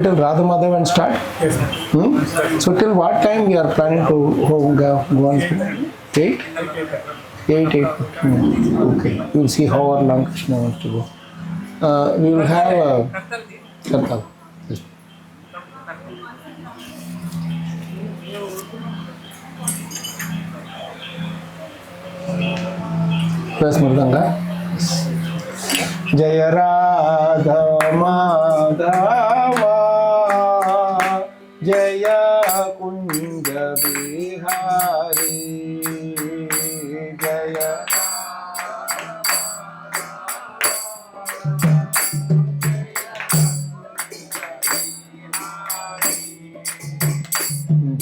till Radha Madhav and start? Yes, sir. So till what time we are planning to go on? 8? 8. Okay. We will see how long Krishna wants to go. We will have a Kartal. Yes. Plus Mridanga. Jaya Radha Madhava Jaya Kunja Bihari Jaya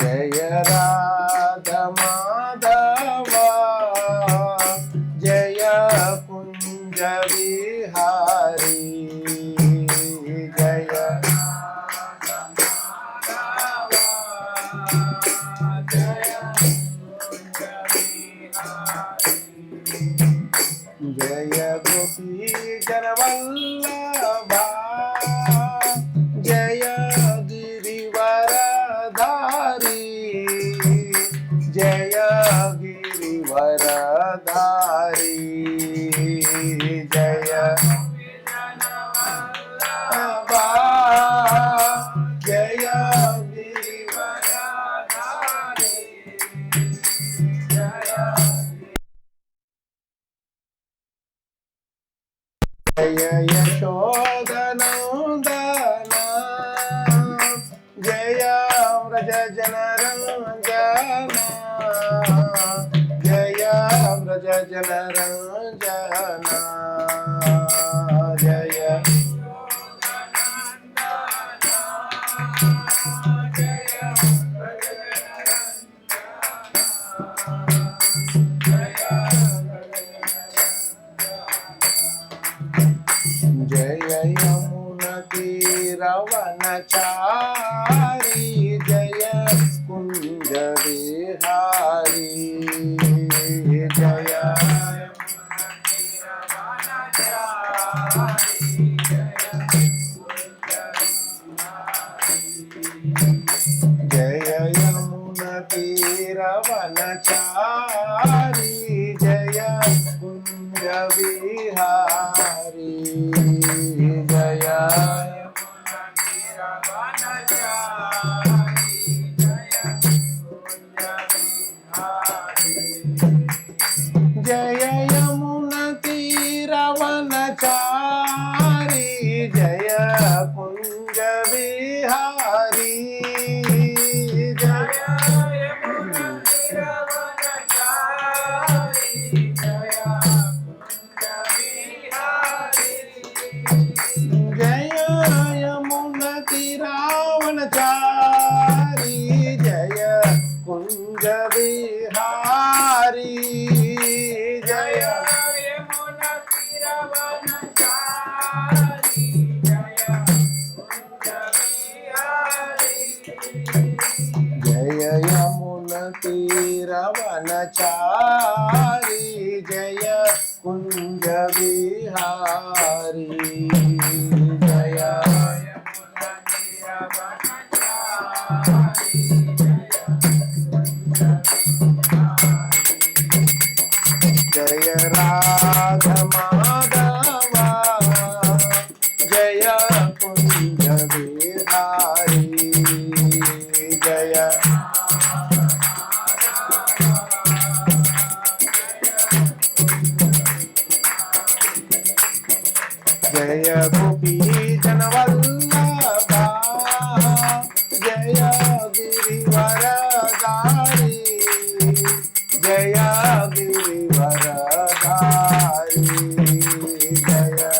Jaya Radha Madhava Jaya Kunja Bihari Jaya Jaya Gopi Janavallabha Jaya Girivaradhari Jaya Girivaradhari Jaya Janavallabha Jaya Girivaradhari Jaya Yashodanandana Jaya Vraja Janaranjana Jaya Vraja Janaranjana Jaya Jaya Yamuna Tiravanachari Jaya Kunja Vihari Jaya Jaya Yamuna Tiravanachari Jaya Kunja Vihari Jaya Jaya Yamuna Tiravanachari Jaya Kunja Vihari Jaya Yamuna Tiravanachari Jaya Kunja Vihari Jaya Yamuna Tiravanachari Jaya Kunja Vihari Jaya Yamuna Tiravanachari Jaya Kunja Vihari Jaya Yamuna Tiravanachari Jaya Kunja Vihari Jaya Yamuna Tiravanachari Jaya Radha Madhava Jaya Kunja Vihari Jaya Jaya Gopi Janavallabha Jaya Girivaradhari Jaya Girivaradhari Jaya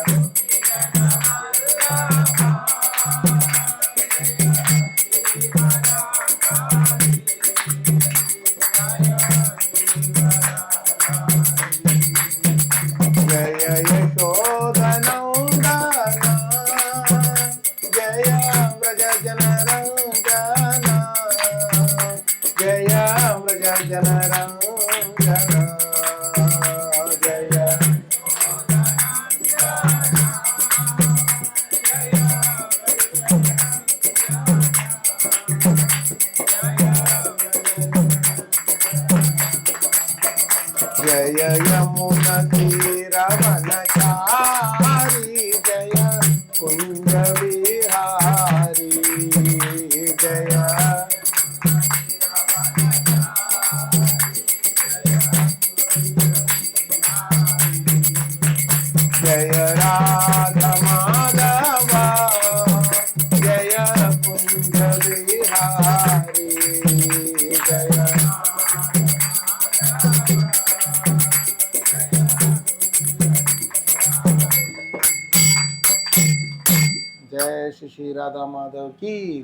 Shri Radha Madhav की,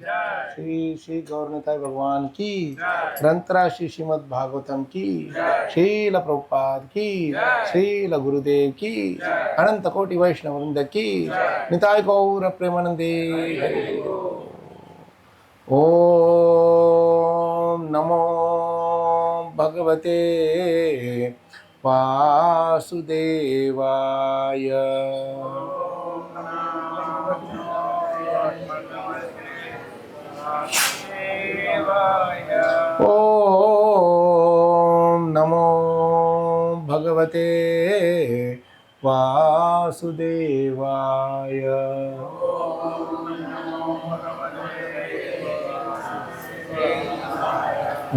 श्री श्री गौरनाथ भगवान की, ग्रंथराज श्री श्रीमद् भागवतम की, श्रील प्रभुपाद की, श्रील गुरुदेव की, अनंत कोटि वैष्णव वृंद की, निताय गौर प्रेमानंदे। ओम नमो भगवते वासुदेवाय। ओम नमो भगवते वासुदेवाय।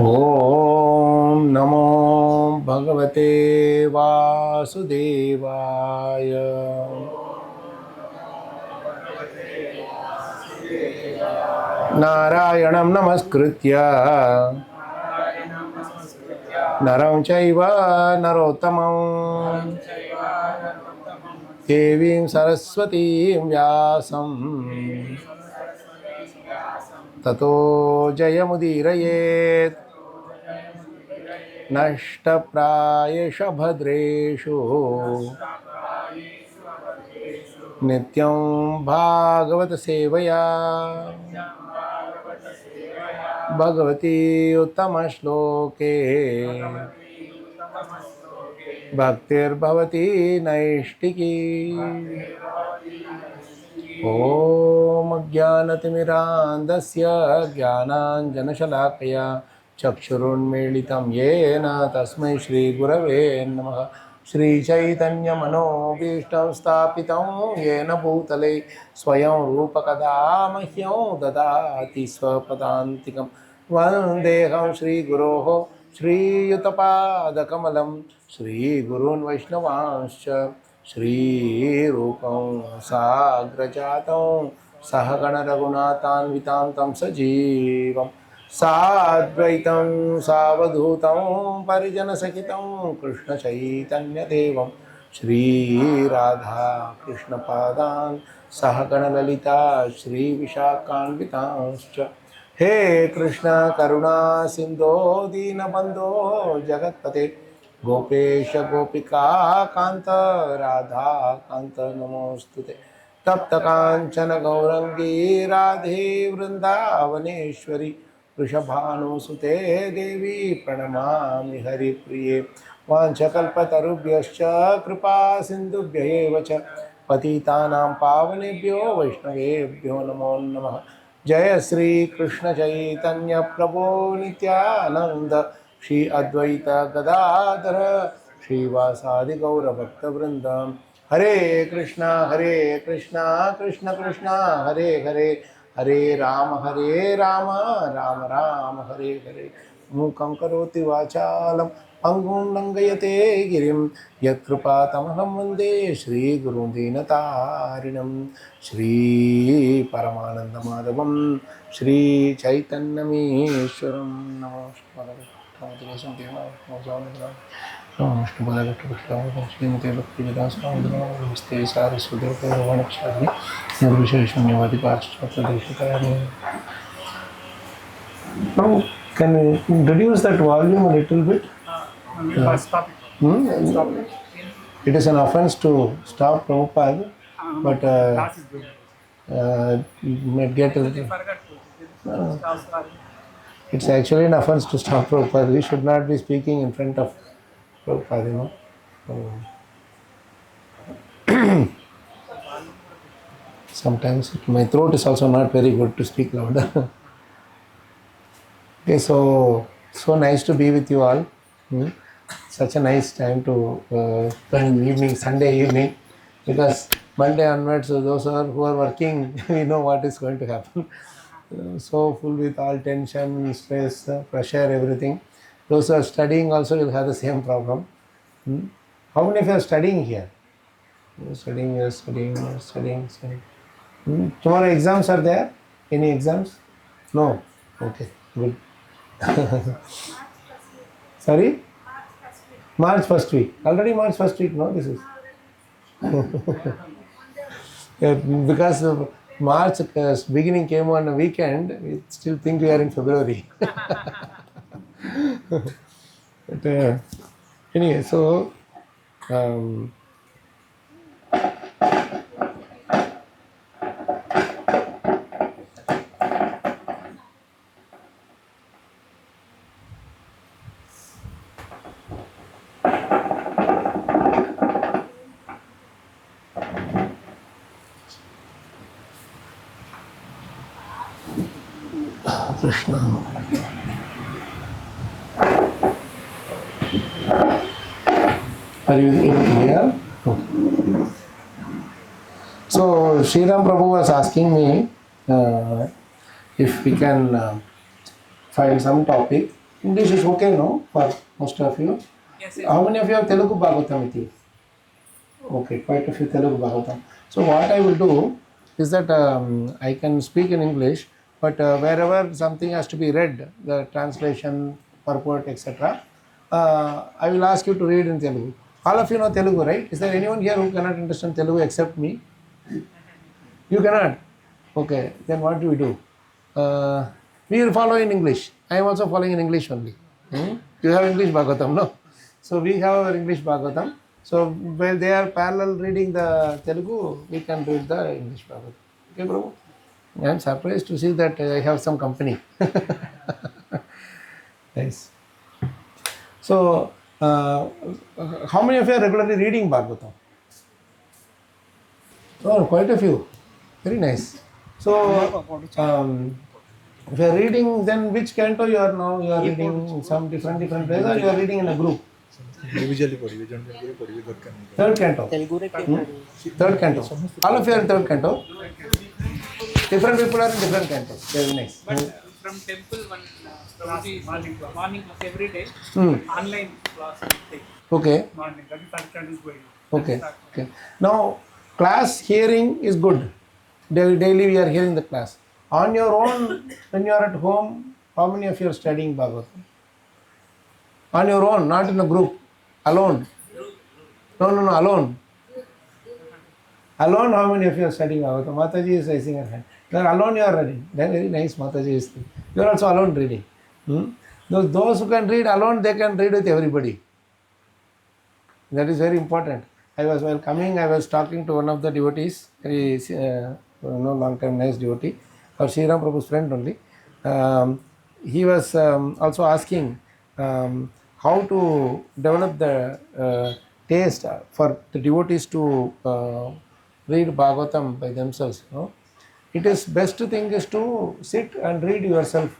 ओम नमो भगवते वासुदेवाय। नारायणं नमस्कृत्य नरं चैव नरोत्तमं देवीं सरस्वतीं व्यासं ततो जयमुदीरयेत्। नष्टप्रायेष भद्रेषु नित्यं भागवत सेवया भगवती उत्तम श्लोके भक्तिर्भवती नैष्टिकी। ॐ अज्ञानतिमिरान्धस्य ज्ञानाञ्जनशलाकया चक्षुरुन्मीलितं येन तस्मै श्रीगुरवे नमः। श्रीचैतन्यमनोभीष्टं स्थापितं येन भूतले स्वयं रूपकदा मह्यं ददाति स्वपदान्तिकं। वन्देऽहं श्रीगुरोः श्रीयुतपादकमलं श्रीगुरून् वैष्णवांश्च श्रीरूपं साग्रजातं सहगणरघुनाथान्वितां तं सजीवं साद्वैतं सावधूतं परिजनसहितं कृष्णचैतन्यदेवं श्रीराधा कृष्णपादान् सहगणललिता श्रीविशाखान्वितांश्च। हे कृष्ण करुणा सिन्धो दीनबन्धो जगत्पते गोपेश गोपिका कांत राधा कांत नमोस्तुते। तप्त कांचन गौरंगी राधे वृंदावनेश्वरी वृषभानुसुते देवी प्रणमामि हरिप्रिये। वाञ्छकल्पतरुभ्यश्च कृपा सिन्धुभ्य एव च पतितानां पावनेभ्यो वैष्णवेभ्यो नमो नमः। जय श्री कृष्ण चैतन्य प्रभो नित्यानंद श्री अद्वैत गदाधर श्रीवासादि गौरभक्तवृंद। हरे कृष्णा कृष्ण कृष्ण हरे हरे, हरे राम राम राम हरे हरे। मूकं करोति वाचालं पंगुं लंघयते गिरिं यत्कृपातमहं वन्दे श्रीगुरुं दीनतारिणं। श्रीपरमानन्दमाधवं श्रीचैतन्यमीश्वरं नमो श्रीमते भक्तिवेदान्ते Saraswati निर्विशेषण्यवादि पाश्चात्यदेशिकानि। Now, can we reduce that volume a little bit? Stop it. It is an offense to stop Prabhupada, but Class is good. you might get a little. Stop. It's actually an offense to stop Prabhupada. We should not be speaking in front of Prabhupada, you know. Sometimes my throat is also not very good to speak louder. Okay, so nice to be with you all. Such a nice time to spend evening, Sunday evening, because Monday onwards, those who are working, we know what is going to happen. So full with all tension, stress, pressure, everything. Those who are studying also will have the same problem. How many of you are studying here? You're studying. Tomorrow exams are there? Any exams? No? Okay, good. Sorry? March first week. Already March first week, no? This is. Yeah, because March beginning came on a weekend, we still think we are in February. But anyway, so Krishna. Are you able to hear? Okay. So Sriram Prabhu was asking me if we can find some topic. English is okay, no? For most of you. Yes, yes. How many of you have Telugu Bhagavatam iti? Okay, quite a few Telugu Bhagavatam. So what I will do is that I can speak in English, but wherever something has to be read, the translation, purport, etc., I will ask you to read in Telugu. All of you know Telugu, right? Is there anyone here who cannot understand Telugu except me? You cannot? Okay, then what do we do? We will follow in English. I am also following in English only. You have English Bhagavatam, no? So we have our English Bhagavatam. So while they are parallel reading the Telugu, we can read the English Bhagavatam. Okay, Prabhu? I am surprised to see that I have some company. Nice. So, how many of you are regularly reading Bhagavatam? Oh, quite a few. Very nice. So, if you are reading, then which canto you are now? You are reading some different ways, or you are reading in a group? Third canto. Third canto. All of you are in third canto. Different people are in different cantos. Very nice. But from temple, one Prabhuji morning class every day, online class we take. Okay. Morning, that is Saturday is going. Okay. Okay. Now, class hearing is good. Daily we are hearing the class. On your own, when you are at home, how many of you are studying Bhagavatam? On your own, not in a group. Alone. No, alone. Alone, how many of you are studying Bhagavatam? Mataji is raising her hand. Then alone you are reading. Then very nice, Mataji is. You are also alone reading. Those who can read alone, they can read with everybody. That is very important. While coming, I was talking to one of the devotees, very long time nice devotee, or Sriram Prabhu's friend only. He was also asking how to develop the taste for the devotees to read Bhagavatam by themselves. It is best thing is to sit and read yourself,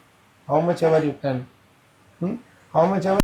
how much ever you can. How much ever.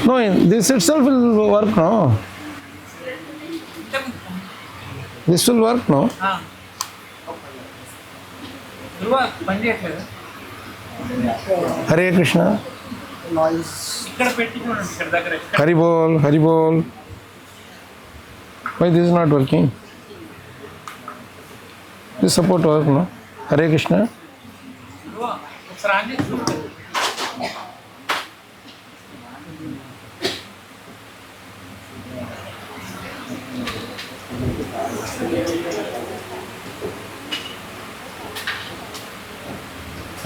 No, this itself will work, no? This will work, no? ధ్రువ పని చేయట్లేదు. Hare Krishna. ఇక్కడ పెట్టి చూడండి, ఇక్కడ దగ్గర. Hari Bol, Hari Bol. Why this is not working? This support work, no? Hare Krishna. ధ్రువ ఒకసారి on చేసి చూడండి.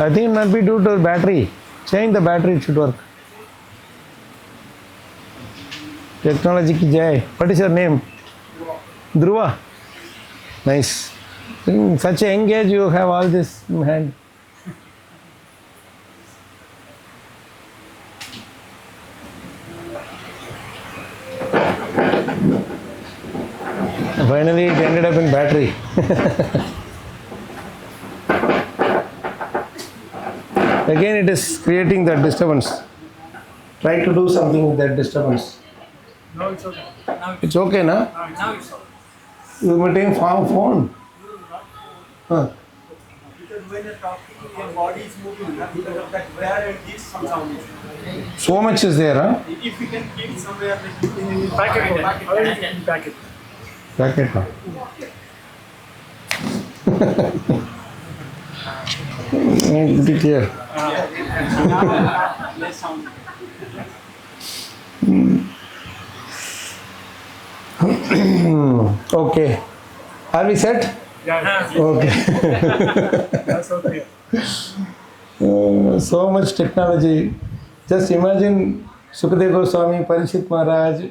I think it might be due to the battery. Change the battery, it should work. Technology ki jai. What is your name? Dhruva. Nice. In such a young age, you have all this in hand. Finally, it ended up in battery. Again, it is creating that disturbance. Try to do something with that disturbance. No, it's okay. Now It's okay, na? it's okay. You may take phone. Huh. Because when you're talking, your body is moving, because of that, where it gives some sound. So much is there, huh? If you can keep somewhere like in packet, packet. Packet, huh? Be clear. Less sound. Okay. Are we set? Yeah, Okay. that's okay. So much technology. Just imagine Sukadeva Goswami, Parishit Maharaj,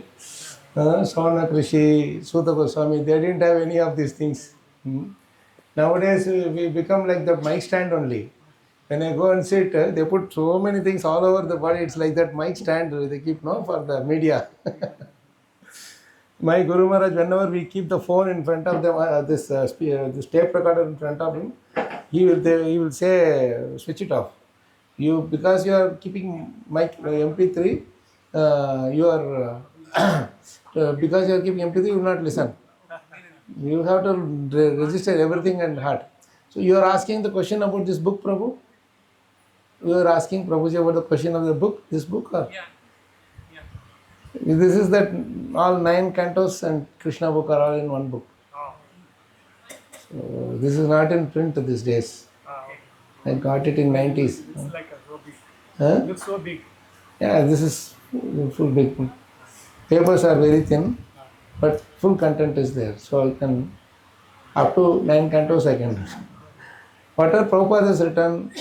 Sauna Krishi, Suta Goswami, they didn't have any of these things. Nowadays, we become like the mic stand only. When I go and sit, they put so many things all over the body. It's like that mic stand they keep, no, for the media. My Guru Maharaj, whenever we keep the phone in front of them, this tape recorder in front of him, he will say, switch it off. Because you are keeping mic MP3, because you are keeping MP3, you will not listen. You have to register everything and heart. So you are asking the question about this book, Prabhu? You are asking Prabhuji about the question of the book, this book? Or? Yeah. This is that all 9 cantos and Krishna book are all in one book. So this is not in print these days. I got it in 90s. It's like a so big. Huh? Looks so big. Yeah, this is full big. Papers are very thin, but full content is there. So I can, up to 9 cantos I can do. Whatever Prabhupada has written,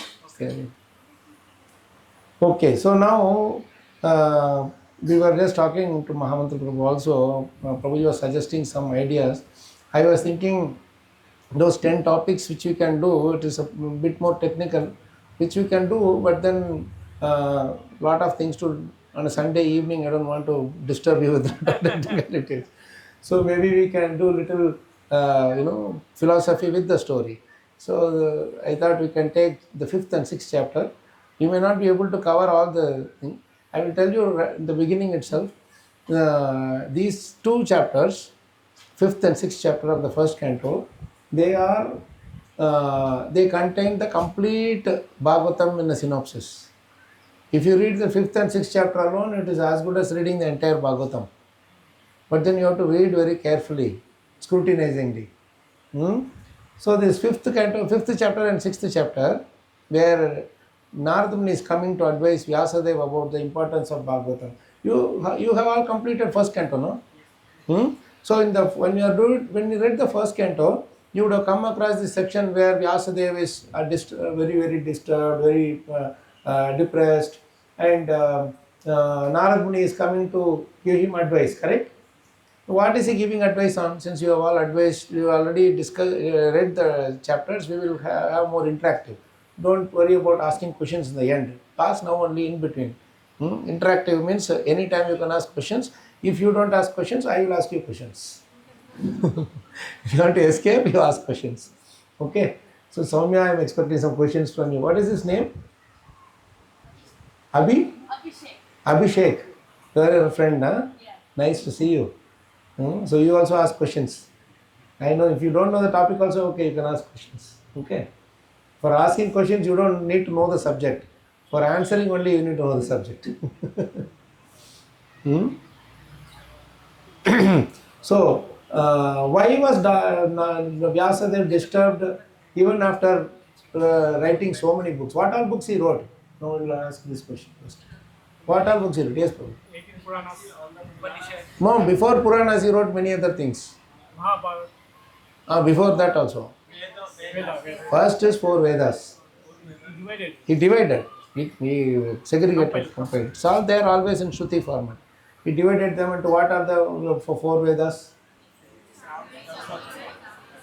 okay, so now we were just talking to Mahamantra Prabhu also. Prabhuji was suggesting some ideas. I was thinking those 10 topics which we can do, it is a bit more technical, which we can do, but then lot of things to, on a Sunday evening, I don't want to disturb you with technicalities. So maybe we can do little, philosophy with the story. So I thought we can take the 5th and 6th chapter. You may not be able to cover all the thing. I will tell you in the beginning itself, these 2 chapters, 5th and 6th chapter of the first canto, they contain the complete Bhagavatam in a synopsis. If you read the 5th and 6th chapter alone, it is as good as reading the entire Bhagavatam. But then you have to read very carefully, scrutinizingly. So this 5th chapter and 6th chapter, where Narada Muni is coming to advise Vyasadeva about the importance of Bhagavatam. You have all completed first canto, no? So when you read the first canto, you would have come across this section where Vyasadeva is very, very disturbed, very depressed, and Narada Muni is coming to give him advice, correct? What is he giving advice on? Since you have all advised, you already read the chapters, we will have more interactive. Don't worry about asking questions in the end. Ask now only in between. Interactive means anytime you can ask questions. If you don't ask questions, I will ask you questions. If you want to escape, you ask questions. Okay? So Soumya, I am expecting some questions from you. What is his name? Abhishek. You are a friend, huh? Yeah. Nice to see you. So you also ask questions. I know if you don't know the topic also, okay, you can ask questions. Okay. For asking questions, you don't need to know the subject. For answering only, you need to know the subject. So, why was Vyasadeva disturbed even after writing so many books? What all books he wrote? Now we will ask this question first. What all books he wrote? Yes, Prabhu. 18 Puranas, Upanishads, No, before Puranas he wrote many other things. Mahabharata, Before that also. Veda. First is 4 Vedas. Divided. He divided. He segregated, compiled. It's all there always in Shruti format. He divided them into what are the 4 Vedas?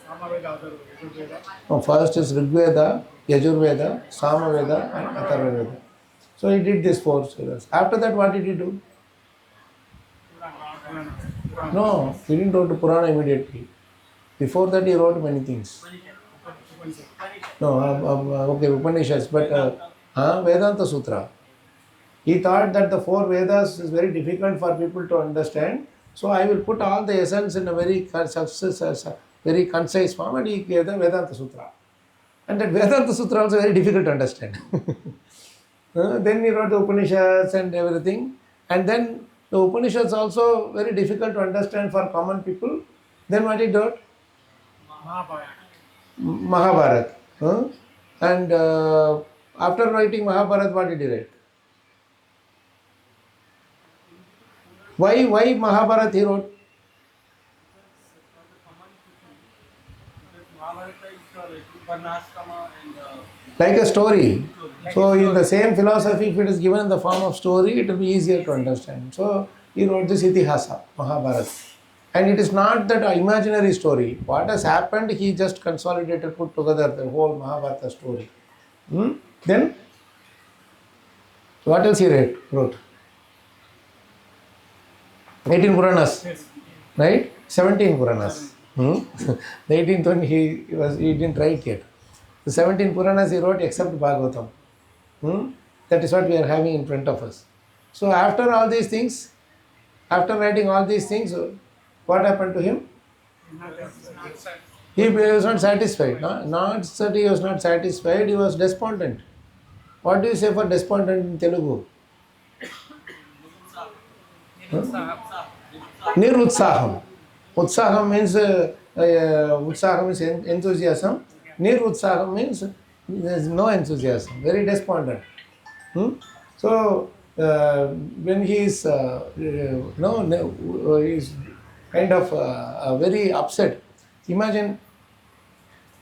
Samaveda, Yajurveda. No, first is Rigveda, Yajurveda, Samaveda and Atharvaveda. So he did these 4 Vedas. After that what did he do? Purana. No, he didn't write Purana immediately. Before that he wrote many things. No, okay, Upanishads, but Vedanta Sutra. He thought that the 4 Vedas is very difficult for people to understand. So I will put all the essence in a very concise form, and he gave the Vedanta Sutra. And that Vedanta Sutra also very difficult to understand. Then he wrote the Upanishads and everything. And then the Upanishads also very difficult to understand for common people. Then what he wrote? Mahabharata. And after writing Mahabharata, what did he write? Why Mahabharata he wrote? Like a story. So in the same philosophy, if it is given in the form of story, it will be easier to understand. So he wrote this Itihasa, Mahabharata. And it is not that imaginary story. What has happened, he just consolidated, put together the whole Mahabharata story. Then, what else he wrote? 18 Puranas, Yes. right? 17 Puranas. The 18th one he didn't write yet. The 17 Puranas he wrote except Bhagavatam. That is what we are having in front of us. So after all these things, after writing all these things, what happened to him? He was not satisfied. Not that he was not satisfied, he was despondent. What do you say for despondent in Telugu? Nirutsaham. Utsaham means enthusiasm. Nirutsaham means there is no enthusiasm, very despondent. So when he is he's kind of very upset. Imagine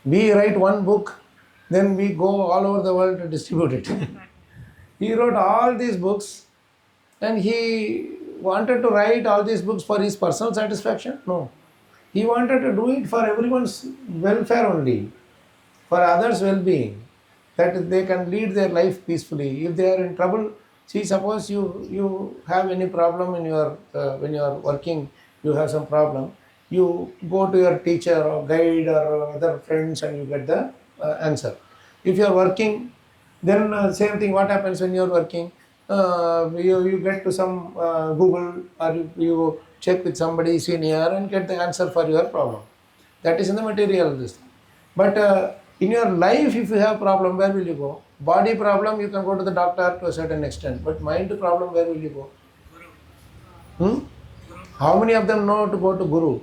we write one book, then we go all over the world to distribute it. He wrote all these books, and he wanted to write all these books for his personal satisfaction? No. He wanted to do it for everyone's welfare only, for others' well-being, that they can lead their life peacefully. If they are in trouble, see, suppose you have any problem in your when you are working, you have some problem, you go to your teacher or guide or other friends and you get the answer. If you are working, then same thing, what happens when you are working? You get to some Google, or you check with somebody senior and get the answer for your problem. That is in the material this thing. But in your life, if you have problem, where will you go? Body problem, you can go to the doctor to a certain extent. But mind problem, where will you go? How many of them know to go to Guru?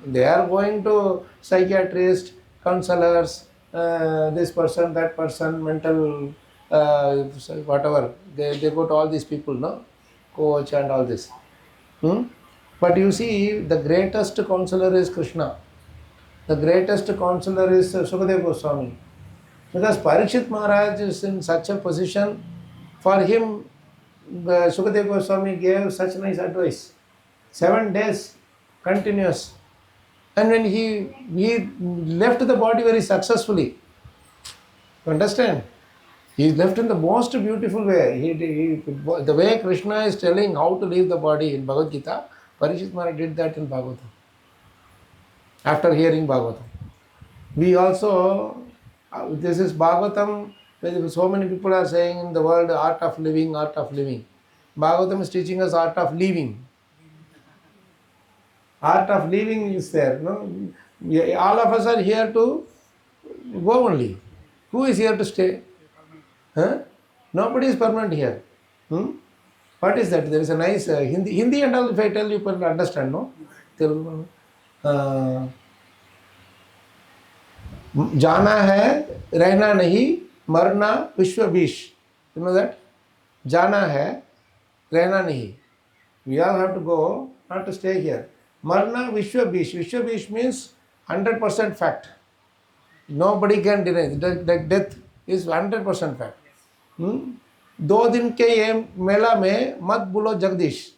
They are going to psychiatrist, counselors, this person, that person, mental, whatever. They go to all these people, no? Coach and all this. But you see, the greatest counselor is Krishna. The greatest counselor is Sukadeva Goswami. Because Parikshit Maharaj is in such a position, for him, Sukadeva Goswami gave such nice advice. 7 days continuous. And when he left the body very successfully. You understand? He left in the most beautiful way. The way Krishna is telling how to leave the body in Bhagavad Gita, Parikshit Maharaj did that in Bhagavatam. After hearing Bhagavatam. We also, this is Bhagavatam, where so many people are saying in the world, art of living, art of living. Bhagavatam is teaching us art of living. Art of living is there. No? All of us are here to go only. Who is here to stay? Huh? Nobody is permanent here. What is that? There is a nice Hindi and all, if I tell you, people understand, no? Telugu. जाना है रहना नहीं मरना विश्व बीश. You know that? जाना है रहना नहीं. We all have to go, not to stay here. Marna Vishwa Bish. Vishwa Bish means 100% fact. Nobody can deny it. That death is 100% fact. 2 दिन के ये मेला में मत बोलो Jagdish.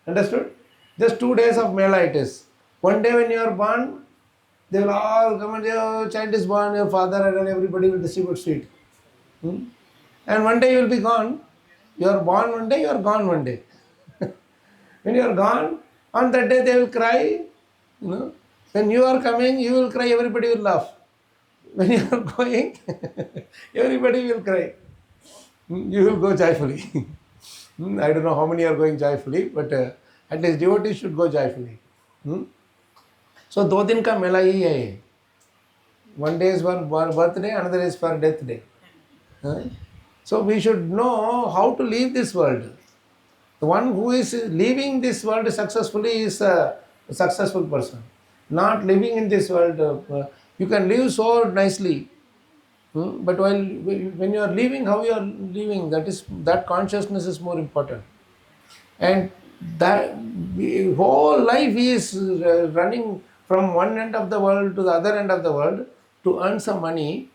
Understood? Just 2 days of mela it is. One day when you are born, they will all come and say, oh, child is born, your father and everybody will distribute sweet. And one day you will be gone. You are born one day, you are gone one day. When you are gone, on that day they will cry. When you are coming, you will cry, everybody will laugh. When you are going, everybody will cry. You will go joyfully. I don't know how many are going joyfully, but at least devotees should go joyfully. So, 2 दिन का मेला ही है. One day is for birthday, another is for death day. So, we should know how to leave this world. The one who is leaving this world successfully is a successful person. Not living in this world, you can live so nicely. But when you are leaving, how you are living, that consciousness is more important. And that whole life is running from one end of the world to the other end of the world to earn some money,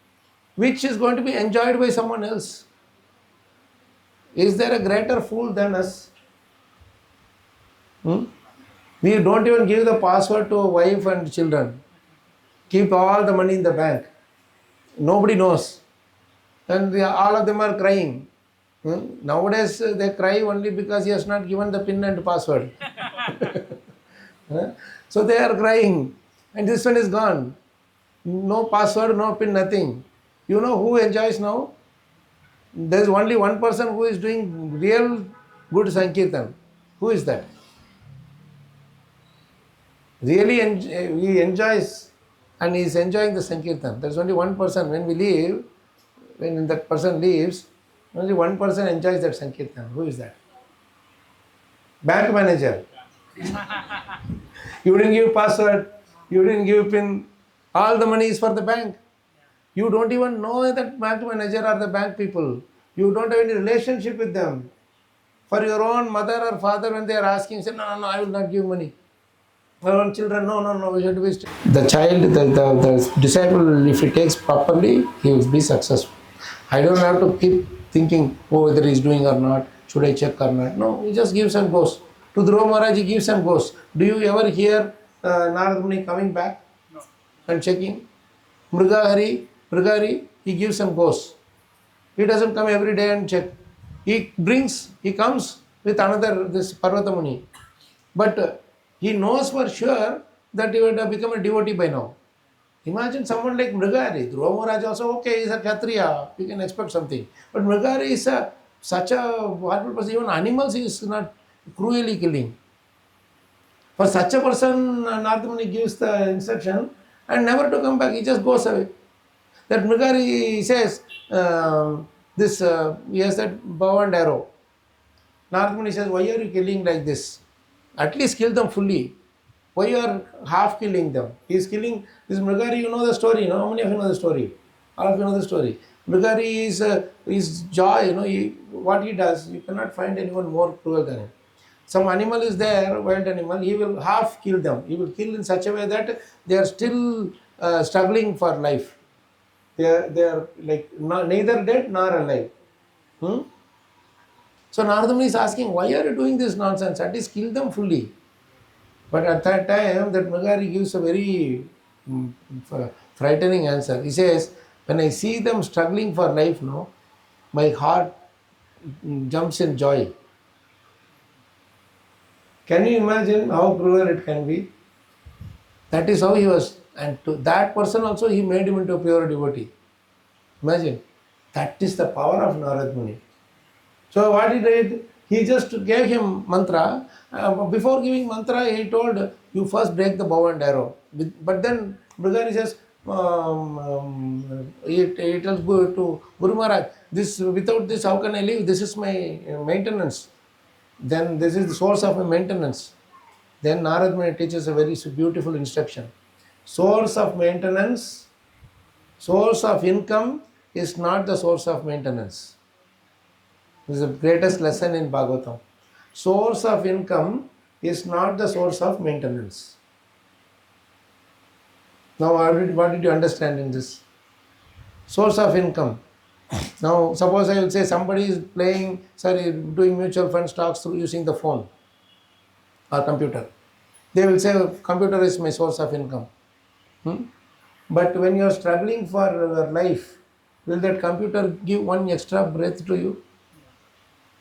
which is going to be enjoyed by someone else. Is there a greater fool than us? We don't even give the password to a wife and children. Keep all the money in the bank. Nobody knows. And all of them are crying. Nowadays they cry only because he has not given the PIN and password. So they are crying. And this one is gone. No password, no PIN, nothing. You know who enjoys now? There is only one person who is doing real good Sankirtan. Who is that? Really he enjoys and he is enjoying the Sankirtan. There is only one person. When we leave, when that person leaves, only one person enjoys that Sankirtan. Who is that? Bank manager. You didn't give password, you didn't give PIN, all the money is for the bank. You don't even know that bank manager or the bank people. You don't have any relationship with them. For your own mother or father, when they are asking, say, no, I will not give money. For our own children, no, we should be the child, the disciple, if he takes properly, he will be successful. I don't have to keep thinking, whether he is doing or not, should I check or not. No, he just gives and goes. To Dhruva Maharaj, he gives and goes. Do you ever hear Narad Muni coming back and checking? Mrigahari, he gives and goes. He doesn't come every day and check. He comes with another, this Parvata Muni. But he knows for sure that he would have become a devotee by now. Imagine someone like Mrigahari. Dhruva Maharaj also, okay, he is a Kshatriya, we can expect something. But Mrigahari is such a horrible person. Even animals he is not cruelly killing. For such a person, Narad Muni gives the instruction and never to come back, he just goes away. That Mrigahari says, he has that bow and arrow. Narad Muni says, why are you killing like this? At least kill them fully. Why you are half killing them? He is killing this Mrigahari, you know the story, no? How many of you know the story? All of you know the story. Mrigahari is joy, what he does, you cannot find anyone more cruel than him. Some animal is there, wild animal, he will half kill them. He will kill in such a way that they are still struggling for life. They are like neither dead nor alive. So Narada Muni is asking, why are you doing this nonsense? At least kill them fully. But at that time, that Mrigahari gives a very frightening answer. He says, when I see them struggling for life, my heart jumps in joy. Can you imagine how cruel it can be? That is how he was. And to that person also, he made him into a pure devotee. Imagine. That is the power of Narad Muni. So what he did, he just gave him mantra. Before giving mantra, he told, you first break the bow and arrow. But then Brigari says, he tells to Guru Maharaj, this, without this how can I live? This is my maintenance. Then this is the source of my maintenance. Then Narad Muni teaches a very beautiful instruction. Source of maintenance, source of income is not the source of maintenance. This is the greatest lesson in Bhagavatam. Source of income is not the source of maintenance. Now, what did you understand in this? Source of income. Now, suppose I will say somebody is doing mutual fund stocks through using the phone or computer. They will say, computer is my source of income. But when you are struggling for your life, will that computer give one extra breath to you?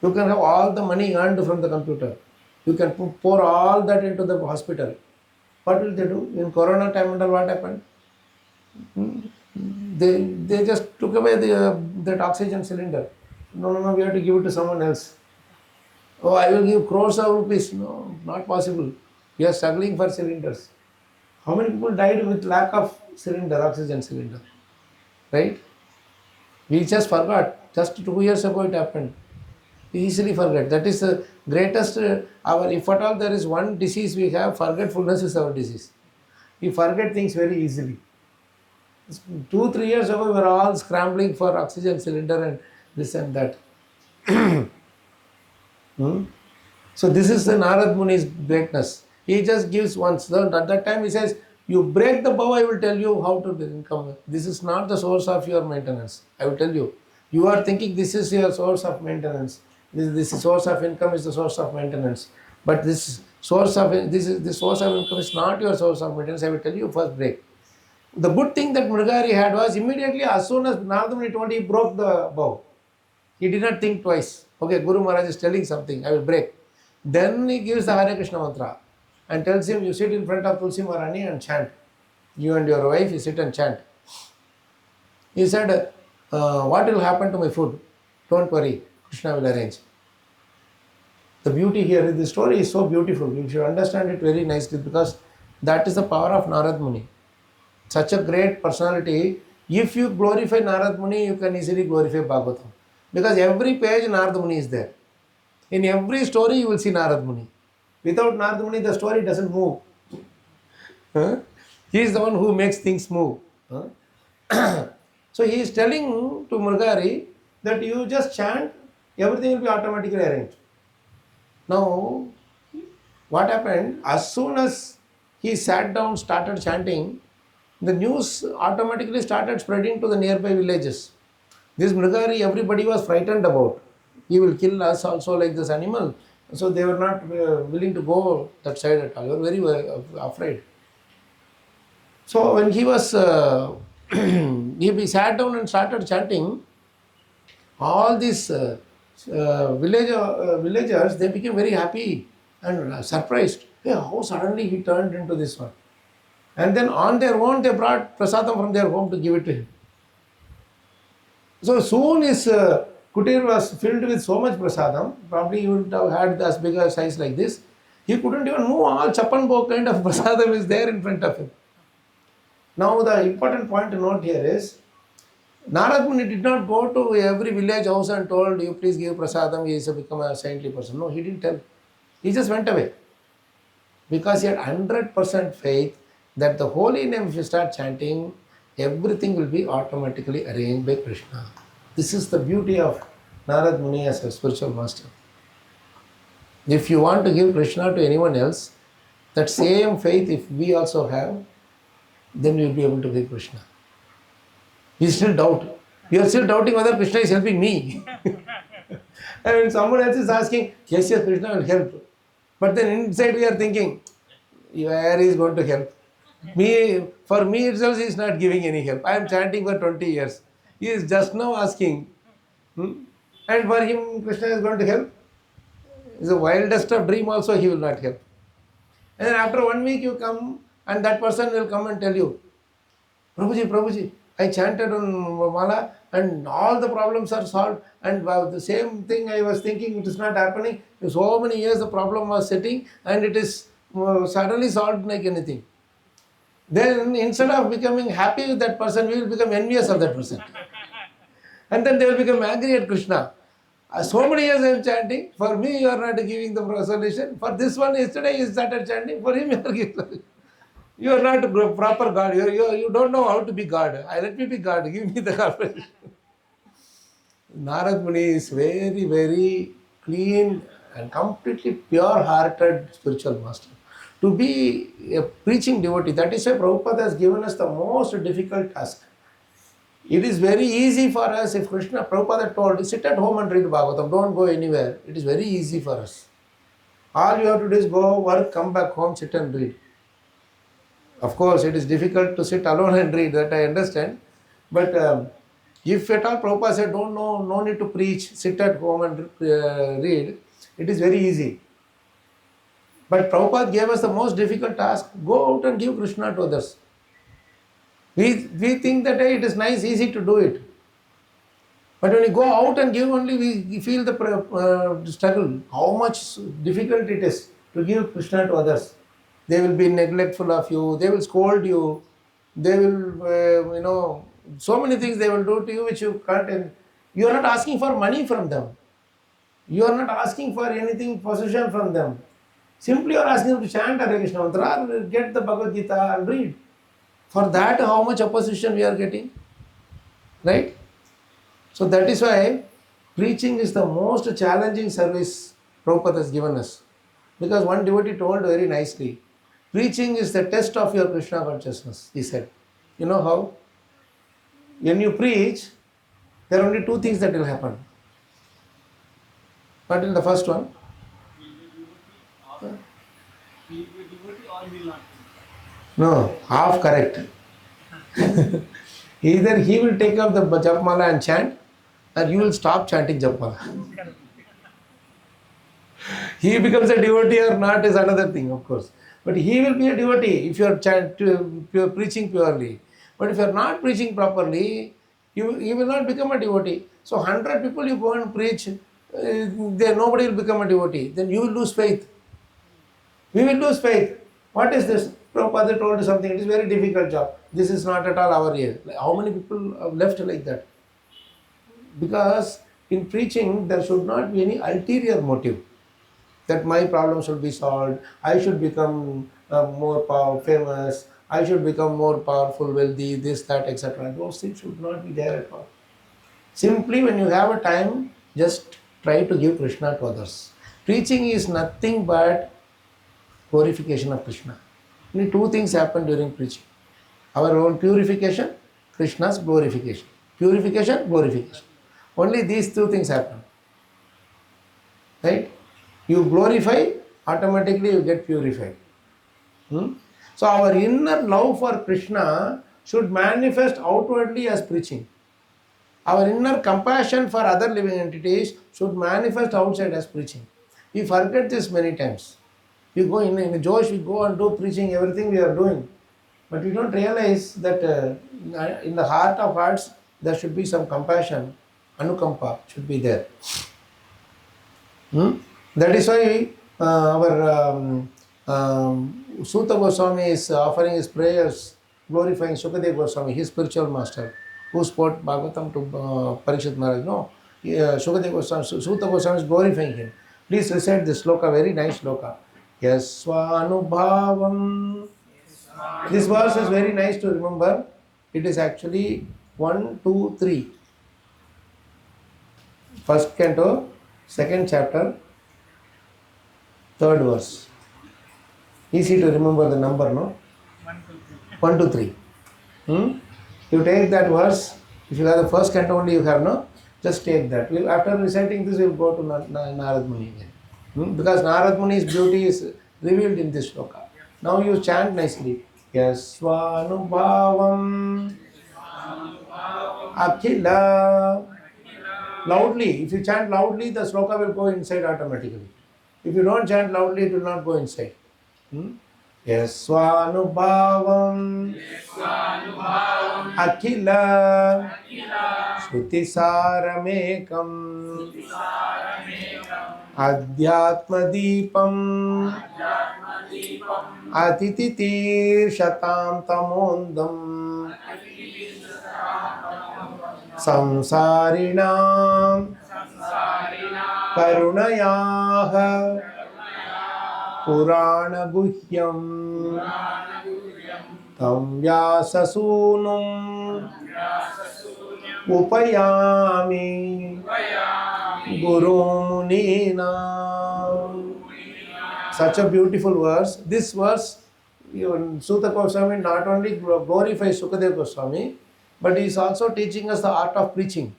You can have all the money earned from the computer. You can pour all that into the hospital. What will they do? In Corona time and all, what happened? They just took away that oxygen cylinder. No, we have to give it to someone else. Oh, I will give crores of rupees. No, not possible. We are struggling for cylinders. How many people died with lack of cylinder, oxygen cylinder? Right? We just forgot. Just 2 years ago it happened. We easily forget. That is the greatest, if at all there is one disease we have, forgetfulness is our disease. We forget things very easily. 2-3 years ago we were all scrambling for oxygen cylinder and this and that. So this is the Narad Muni's greatness. He just gives once. At that time he says, you break the bow, I will tell you how to income. This is not the source of your maintenance. I will tell you. You are thinking this is your source of maintenance. This source of income is the source of maintenance. But this source of income is not your source of maintenance. I will tell you first break. The good thing that Mrigari had was immediately as soon as Narad Muni told, he broke the bow. He did not think twice. Okay, Guru Maharaj is telling something, I will break. Then he gives the Hare Krishna mantra and tells him, you sit in front of Tulsi Maharani and chant. You and your wife, you sit and chant. He said, what will happen to my food? Don't worry, Krishna will arrange. The beauty here, the story is so beautiful. You should understand it very nicely because that is the power of Narad Muni. Such a great personality. If you glorify Narad Muni, you can easily glorify Bhagavatam. Because every page Narad Muni is there. In every story you will see Narad Muni. Without Narad Muni, the story doesn't move. He is the one who makes things move. So he is telling to Mrigari that you just chant, everything will be automatically arranged. Now, what happened? As soon as he sat down, started chanting, the news automatically started spreading to the nearby villages. This Mrigari, everybody was frightened about. He will kill us also like this animal. So they were not willing to go that side at all. They were very afraid. So when he was, he sat down and started chanting, all these villagers, they became very happy and surprised. Hey, how suddenly he turned into this one. And then on their own, they brought prasadam from their home to give it to him. So soon his kutir was filled with so much prasadam, probably he would have had as big a size like this. He couldn't even move, all chapanbo kind of prasadam is there in front of him. Now the important point to note here is, Narad Muni did not go to every village house and told, you please give prasadam, he has become a saintly person. No, he didn't tell. He just went away. Because he had 100% faith that the holy name, if you start chanting, everything will be automatically arranged by Krishna. This is the beauty of Narad Muni as a spiritual master. If you want to give Krishna to anyone else, that same faith if we also have, then we will be able to give Krishna. We still doubt. We are still doubting whether Krishna is helping me. And when someone else is asking, yes, Krishna will help. But then inside we are thinking, where he is going to help? For me itself, he is not giving any help. I am chanting for 20 years. He is just now asking. And for him, Krishna is going to help. It's the wildest of dream also, he will not help. And then after 1 week you come and that person will come and tell you, Prabhuji, I chanted on Mala and all the problems are solved. And the same thing I was thinking, it is not happening. So many years the problem was sitting and it is suddenly solved like anything. Then instead of becoming happy with that person, we will become envious of that person. And then they will become angry at Krishna. So many years I am chanting. For me, you are not giving the solution. For this one, yesterday you started chanting. For him, you are giving solution. You are not a proper God. You don't know how to be God. Let me be God. Give me the cooperation. Narad Muni is very, very clean and completely pure-hearted spiritual master. To be a preaching devotee, that is why Prabhupada has given us the most difficult task. It is very easy for us if Prabhupada told, sit at home and read Bhagavatam, don't go anywhere. It is very easy for us. All you have to do is go work, come back home, sit and read. Of course, it is difficult to sit alone and read, that I understand. But if at all Prabhupada said, no need to preach, sit at home and read, it is very easy. But Prabhupada gave us the most difficult task, go out and give Krishna to others. We think that hey, it is nice, easy to do it. But when you go out and give only, we feel the struggle, how much difficult it is to give Krishna to others. They will be neglectful of you, they will scold you, they will, so many things they will do to you which you can't. And you are not asking for money from them. You are not asking for anything, possession from them. Simply you are asking them to chant Hare Krishna mantra or get the Bhagavad Gita and read. For that, how much opposition we are getting? Right? So that is why preaching is the most challenging service Prabhupada has given us. Because one devotee told very nicely, preaching is the test of your Krishna consciousness, he said. You know how? When you preach, there are only two things that will happen. What is the first one? No, half correct. Either he will take up the Japmala and chant, or you will stop chanting Japmala. He becomes a devotee or not is another thing, of course. But he will be a devotee if you are preaching purely. But if you are not preaching properly, you will not become a devotee. So 100 people you go and preach, then nobody will become a devotee. Then you will lose faith. We will lose faith. What is this? Prabhupada told you something. It is a very difficult job. This is not at all our area. How many people have left like that? Because in preaching, there should not be any ulterior motive. That my problem should be solved. I should become more famous. I should become more powerful, wealthy, this, that, etc. Those things should not be there at all. Simply when you have a time, just try to give Krishna to others. Preaching is nothing but glorification of Krishna. Only two things happen during preaching. Our own purification, Krishna's glorification. Purification, glorification. Only these two things happen. Right? You glorify, automatically you get purified. So our inner love for Krishna should manifest outwardly as preaching. Our inner compassion for other living entities should manifest outside as preaching. We forget this many times. We go in a Josh, we go and do preaching, everything we are doing. But we don't realize that in the heart of hearts, there should be some compassion, anukampa should be there. That is why our Suta Goswami is offering his prayers, glorifying Sukadeva Goswami, his spiritual master, who spoke Bhagavatam to Parikshit Maharaj. No, Sukadeva Goswami, Suta Goswami is glorifying him. Please recite this sloka, very nice sloka. Yes, sva-anubhāvam. This verse is very nice to remember. It is actually 1, 2, 3. First canto, second chapter, third verse. Easy to remember the number, no? 1, 2, 3. You take that verse. If you have the first canto only you have, no? Just take that. After reciting this, we will go to Narad Muni again. Because Narad Muni's beauty is revealed in this sloka. Now you chant nicely. Yes, sva-anubhāvam. Akhila. Loudly. If you chant loudly, the sloka will go inside automatically. If you don't chant loudly, it will not go inside. sva-anubhāvam akhila-śruti-sāram ekam adhyātma-dīpam atititīrṣatāṁ tamo ndham saṁsāriṇāṁ karuṇayāha purāṇa-guhyaṁ tam vyāsa-sūnum upayāmi guruṁ munīnām. Such a beautiful verse. This verse, Sutta Goswami not only glorifies Sukadeva Goswami, but he is also teaching us the art of preaching.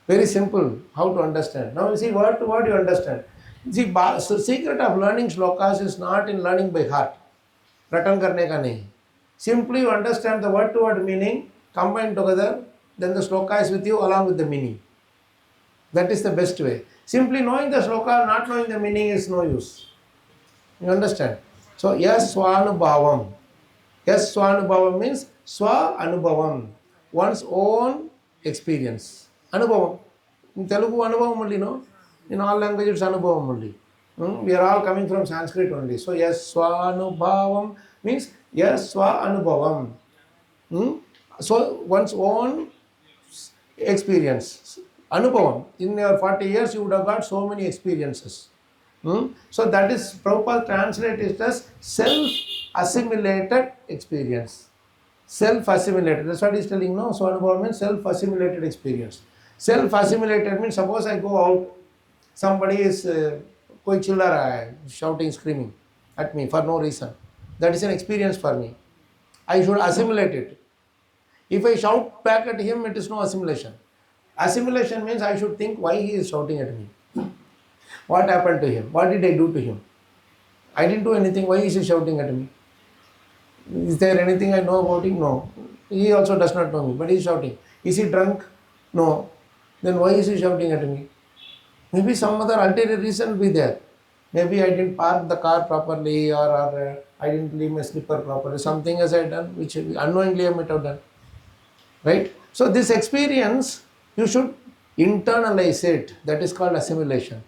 Very simple, how to understand. Now you see, word to word you understand. See, the secret of learning shlokas is not in learning by heart. Ratan karne ka nahi. Simply you understand the word to word meaning, combine together, then the shloka is with you along with the meaning. That is the best way. Simply knowing the shloka, not knowing the meaning is no use. You understand? So, yes, sva-anubhāvam. Yes, sva-anubhāvam means sva-anubhāvam. One's own experience. Anubhavam. In Telugu, anubhavam only, no? In all languages, it's anubhavam only. We are all coming from Sanskrit only. So, yes, sva-anubhāvam means yes, sva-anubhāvam. So, one's own experience. Anubhavam. In your 40 years, you would have got so many experiences. So that is, Prabhupada translated it as self-assimilated experience. Self-assimilated. That's what he's telling, no? So Anubhavam means self-assimilated experience. Self-assimilated means, suppose I go out, somebody is koi chilla raha hai, shouting, screaming at me for no reason. That is an experience for me. I should assimilate it. If I shout back at him, it is no assimilation. Assimilation means I should think why he is shouting at me. What happened to him? What did I do to him? I didn't do anything. Why is he shouting at me? Is there anything I know about him? No. He also does not know me, but he is shouting. Is he drunk? No. Then why is he shouting at me? Maybe some other ulterior reason will be there. Maybe I didn't park the car properly, or I didn't leave my slipper properly. Something has I done which unknowingly I might have done. Right? So this experience, you should internalize it. That is called assimilation.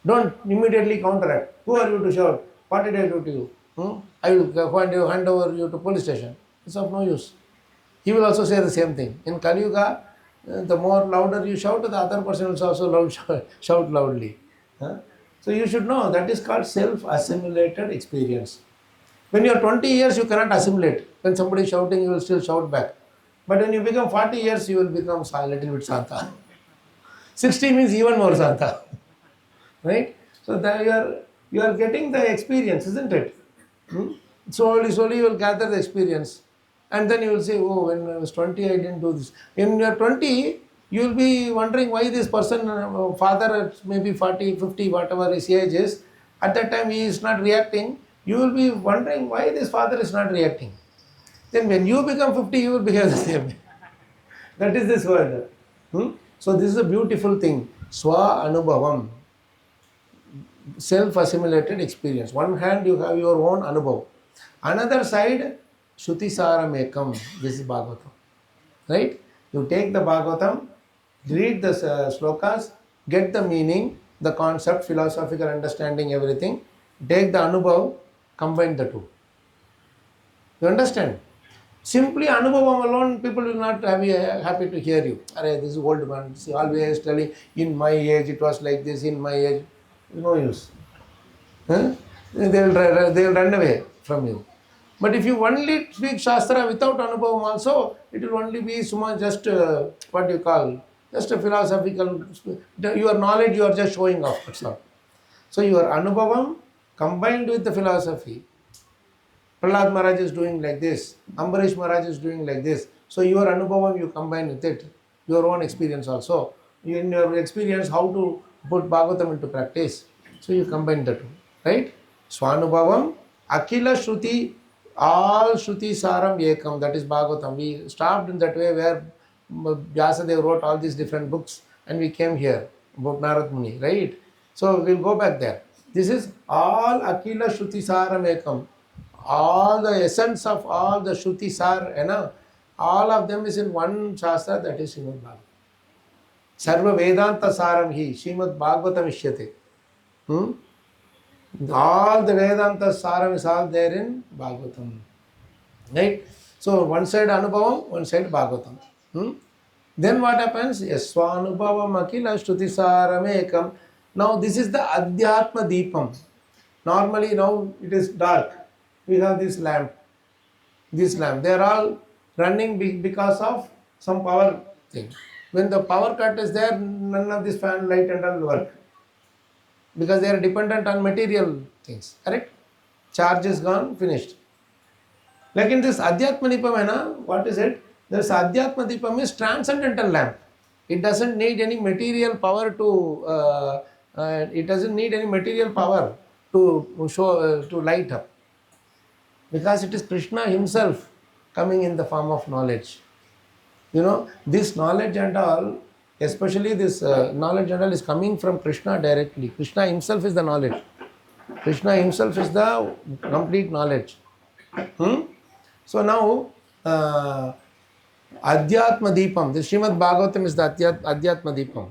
Don't immediately counteract. Who are you to shout? What did I do to you? I will hand over you to police station. It's of no use. He will also say the same thing. In Kali Yuga, the more louder you shout, the other person will also shout loudly. So you should know that is called self-assimilated experience. When you are 20 years, you cannot assimilate. When somebody is shouting, you will still shout back. But when you become 40 years, you will become a little bit Santa. 60 means even more Santa. Right? So that you are getting the experience, isn't it? Slowly you will gather the experience. And then you will say, oh, when I was 20, I didn't do this. When you are 20, you will be wondering why this person, father at maybe 40, 50, whatever his age is, at that time he is not reacting. You will be wondering why this father is not reacting. Then when you become 50, you will behave the same way. That is this word. So this is a beautiful thing. Sva-anubhāvam. Self-assimilated experience. One hand you have your own anubhav. Another side, śruti-sāram ekam. This is Bhagavatam. Right? You take the Bhagavatam, read the slokas, get the meaning, the concept, philosophical understanding, everything. Take the anubhav, combine the two. You understand? Simply anubhavam alone, people will not be happy to hear you. Arey, this is old man. See, always telling, in my age it was like this, in my age. No use. They will run away from you. But if you only speak Shastra without Anubhavam also, it will only be just what you call, just a philosophical, your knowledge you are just showing off. That's all. So your Anubhavam combined with the philosophy. Prahlad Maharaj is doing like this, Ambarish Maharaj is doing like this. So your Anubhavam you combine with it, your own experience also. In your experience, how to put Bhagavatam into practice. So you combine the two, right? Sva-anubhāvam, akhila-śruti, all Shruti-sāram ekam, that is Bhagavatam. We stopped in that way where Vyāsa-deva wrote all these different books and we came here about Narad Muni, right? So we'll go back there. This is all akhila-śruti-sāram ekam. All the essence of all the Shruti-sār, all of them is in one shastra, that is Srimad Bhagavatam. Sarva Vedanta-sāram hi, Srimad Bhagavatam ishyate. All the Vedanta Sāram is all there in Bhagavatam. Right? So one side Anubhavam, one side Bhagavatam. Then what happens? Sva-anubhāvam akhila-śruti-sāram ekam. Now this is the adhyātma-dīpam. Normally now it is dark. We have this lamp. They are all running because of some power thing. When the power cut is there, none of this fan, light and all work. Because they are dependent on material things. Correct? Charge is gone, finished. Like in this adhyātma-dīpam, what is it? This adhyātma-dīpam is transcendental lamp. It doesn't need any material power to light up. Because it is Krishna himself coming in the form of knowledge. This knowledge and all, especially this knowledge and all is coming from Krishna directly. Krishna himself is the knowledge. Krishna himself is the complete knowledge. So now, adhyātma-dīpam, the Srimad Bhagavatam is the adhyātma-dīpam.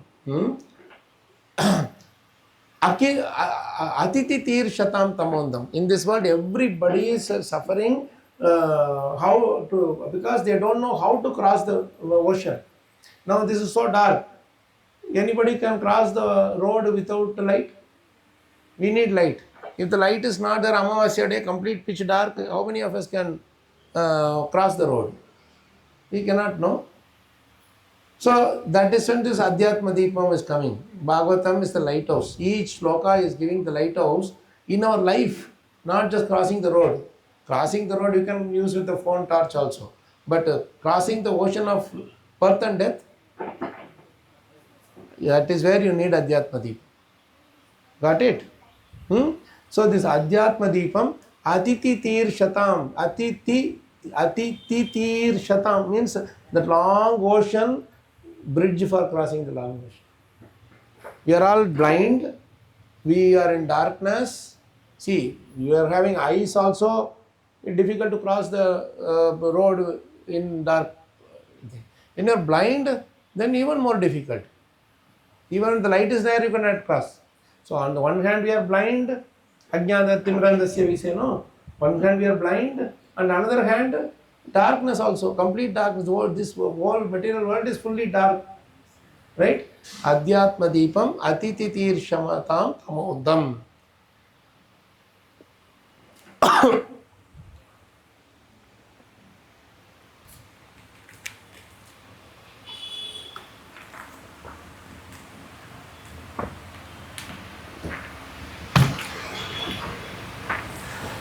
Atititīrṣatāṁ tamo ndham. In this world, everybody is suffering because they don't know how to cross the ocean. Now this is so dark. Anybody can cross the road without light? We need light. If the light is not there, Amavasya day, complete pitch dark, how many of us can cross the road? We cannot know. So that is when this adhyātma-dīpam is coming. Bhagavatam is the lighthouse. Each sloka is giving the lighthouse in our life, not just crossing the road. Crossing the road you can use with the phone torch also. But crossing the ocean of birth and death, that is where you need adhyātma-dīpam. Got it? So this adhyātma-dīpam, atititīrṣatāṁ, atititīrṣatāṁ means that long ocean bridge for crossing the long ocean. We are all blind. We are in darkness. See, you are having eyes also. It's difficult to cross the road in dark. When you are blind, then even more difficult. Even if the light is there, you cannot cross. So on the one hand we are blind, ajñāna-timirandasya we say, no. One hand we are blind, and on the other hand, darkness also, complete darkness. This whole material world is fully dark. Right? Adhyātma-dīpam atititīrṣatām tamo.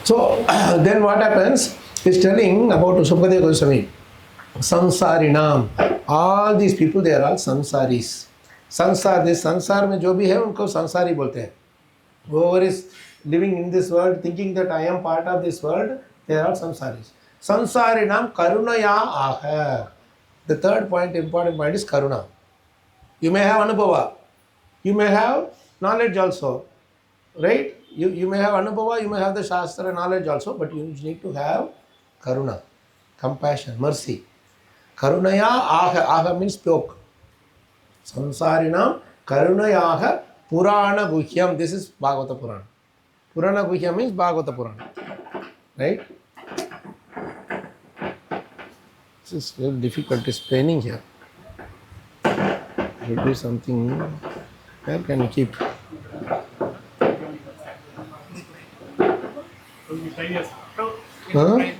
So then what happens? He's telling about Sukadeva Goswami. saṁsāriṇāṁ. All these people, they are all samsaris. Samsar, this samsar में जो भी है उनको samsari बोलते हैं. Whoever is living in this world thinking that I am part of this world, they are all samsaris. Saṁsāriṇāṁ karuṇayāha. The third point, important point is karuna. You may have anubhava. You may have knowledge also. Right? You may have anubhava, you may have the shastra knowledge also, but you need to have karuna, compassion, mercy. Karuṇayāha means spoke. Saṁsāriṇāṁ karuṇayāha purāṇa-guhyaṁ. This is Bhagavata Purāṇa. Purāṇa-guhyaṁ means Bhagavata Purāṇa. Right? This is very difficult explaining here. Will do something. Where can you keep? Huh?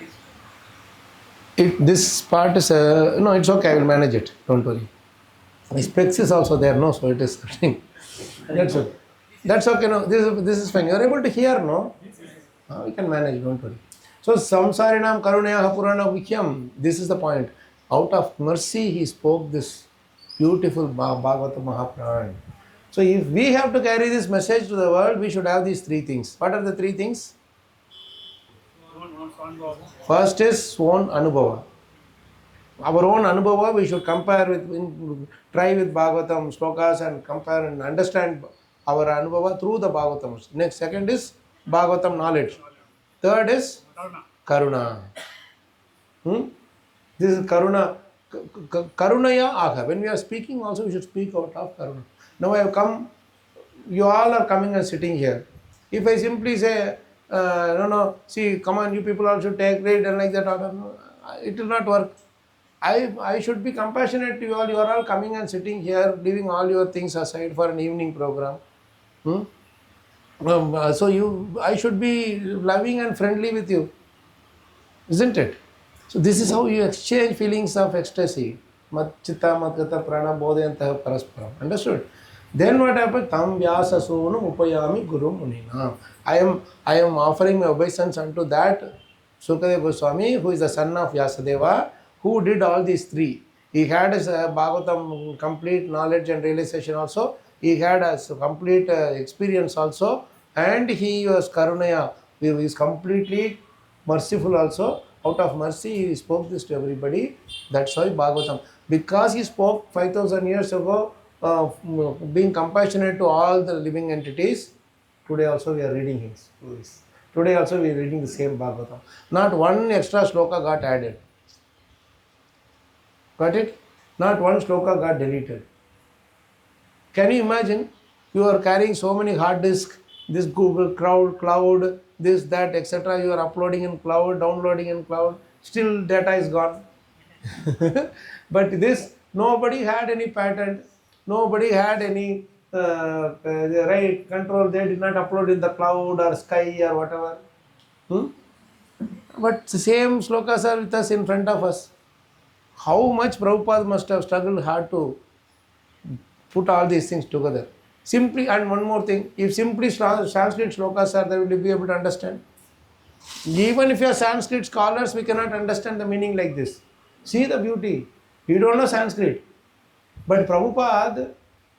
This part is no, it's okay. I will manage it. Don't worry. My specs is also there, no, so it is. That's okay. That's okay. No, this is fine. You are able to hear, no? We can manage. Don't worry. So saṁsāriṇāṁ karuṇayāha purāṇa-guhyaṁ. This is the point. Out of mercy, he spoke this beautiful Bhagavata Mahaprāṇa. So if we have to carry this message to the world, we should have these three things. What are the three things? First is own anubhava. Our own anubhava we should compare with, try with Bhagavatam slokas and compare and understand our anubhava through the Bhagavatam. Next, second is Bhagavatam knowledge. Third is karuna. This is karuna. Karuṇayāha. When we are speaking also, we should speak out of karuna. Now I have come, you all are coming and sitting here. If I simply say, no, see, come on, you people all should take read and like that, it will not work. I should be compassionate to you all. You are all coming and sitting here, leaving all your things aside for an evening program. I should be loving and friendly with you, isn't it? So this is how you exchange feelings of ecstasy. Mat chitta mat gata prana bodhayantaha parasparam. Understood? Then what happens? Tam vyāsa-sūnum upayāmi guruṁ munīnām. I am offering my obeisance unto that Sukadeva Goswami, who is the son of Vyasadeva, who did all these three. He had his Bhagavatam complete knowledge and realization also. He had a complete experience also. And he was karuṇayā. He is completely merciful also. Out of mercy, he spoke this to everybody. That's why Bhagavatam. Because he spoke 5,000 years ago, being compassionate to all the living entities, today also we are reading his. Today also we are reading the same Bhagavatam. Not one extra sloka got added. Got it? Not one sloka got deleted. Can you imagine? You are carrying so many hard disks, this Google cloud, this, that, etc. You are uploading in cloud, downloading in cloud, still data is gone. But this, nobody had any patent, nobody had any right control. They did not upload in the cloud or sky or whatever. But the same slokas are with us in front of us. How much Prabhupada must have struggled hard to put all these things together. Simply, and one more thing, if simply Sanskrit shlokas are there, will you be able to understand? Even if you are Sanskrit scholars, we cannot understand the meaning like this. See the beauty. You don't know Sanskrit. But Prabhupada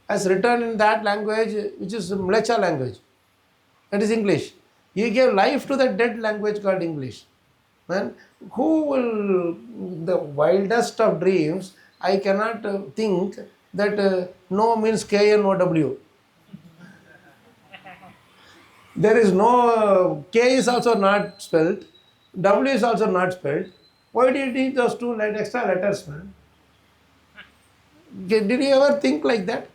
has written in that language, which is Mlecha language. That is English. He gave life to that dead language called English. Man, who will, the wildest of dreams, I cannot think that no means K-N-O-W. There is no, K is also not spelled, W is also not spelled. Why did you need those two extra letters, man? Did you ever think like that?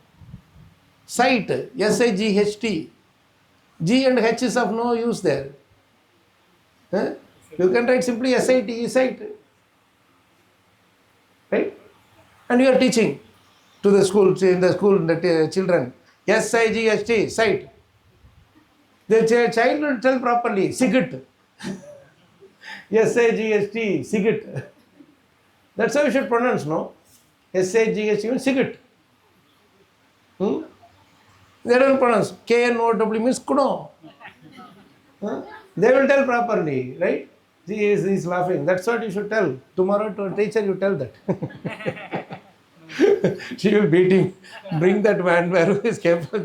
Sight, S-I-G-H-T. G and H is of no use there. You can write simply S-I-T, sight. Right? And you are teaching to the school, in the school, the children. S-I-G-H-T, sight. The child will tell properly, Sigit. S-I-G-H-T, Sigit. That's how you should pronounce, no? S-I-G-H-T, Sigit. They don't pronounce. K-N-O-W means Kuno. They will tell properly, right? He is laughing. That's what you should tell. Tomorrow to a teacher you tell that. She will beat him. Bring that man where he is careful.